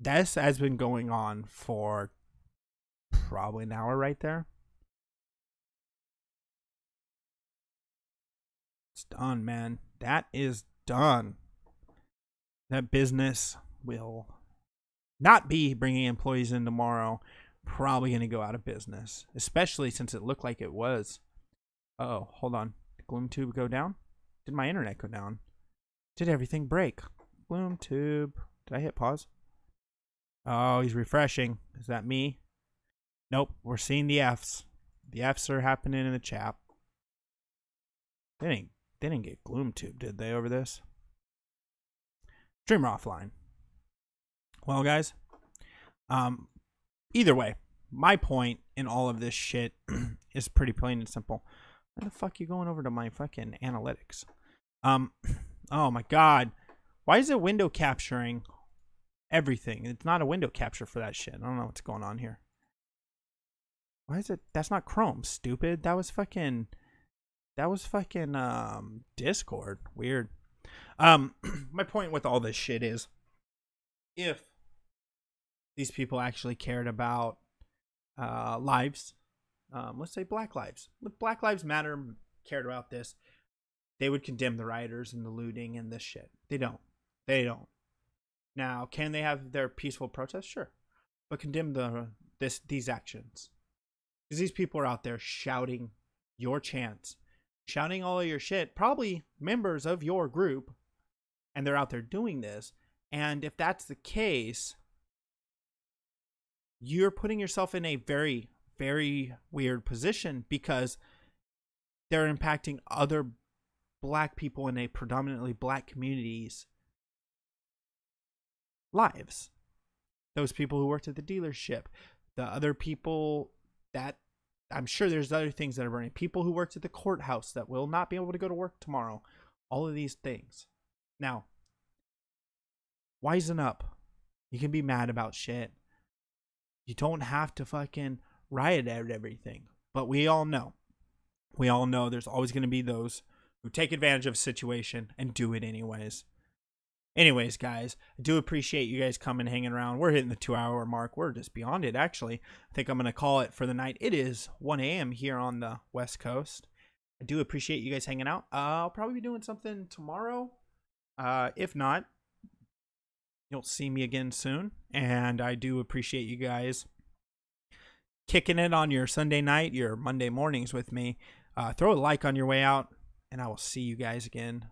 This has been going on for probably an hour right there. It's done, man. That is done. That business will not be bringing employees in tomorrow. Probably going to go out of business, especially since it looked like it was. Oh, hold on. Did GloomTube go down? Did my internet go down? Did everything break? GloomTube. Did I hit pause? Oh, he's refreshing. Is that me? Nope. We're seeing the Fs. The Fs are happening in the chat. They didn't get GloomTube, did they, over this? Streamer offline. Well, guys, either way, my point in all of this shit is pretty plain and simple. Why the fuck you going over to my fucking analytics? Oh my god. Why is it window capturing everything? It's not a window capture for that shit. I don't know what's going on here. Why is it? That's not Chrome, stupid. That was fucking Discord. Weird. My point with all this shit is, if these people actually cared about lives, let's say Black Lives. If Black Lives Matter cared about this, they would condemn the rioters and the looting and this shit. They don't. Now, can they have their peaceful protest? Sure. But condemn these actions. Because these people are out there shouting your chants, shouting all of your shit, probably members of your group, and they're out there doing this. And if that's the case, you're putting yourself in a very, very weird position, because they're impacting other black people in a predominantly black community's lives. Those people who worked at the dealership, the other people that, I'm sure there's other things that are burning, people who worked at the courthouse that will not be able to go to work tomorrow, all of these things. Now, wisen up. You can be mad about shit. You don't have to fucking riot at everything. But we all know there's always going to be those who take advantage of a situation and do it anyways. Anyways, guys, I do appreciate you guys coming, hanging around. We're hitting the 2-hour mark. We're just beyond it, actually. I think I'm going to call it for the night. It is 1 a.m. here on the West Coast. I do appreciate you guys hanging out. I'll probably be doing something tomorrow. If not, you'll see me again soon. And I do appreciate you guys kicking it on your Sunday night, your Monday mornings with me. Throw a like on your way out, and I will see you guys again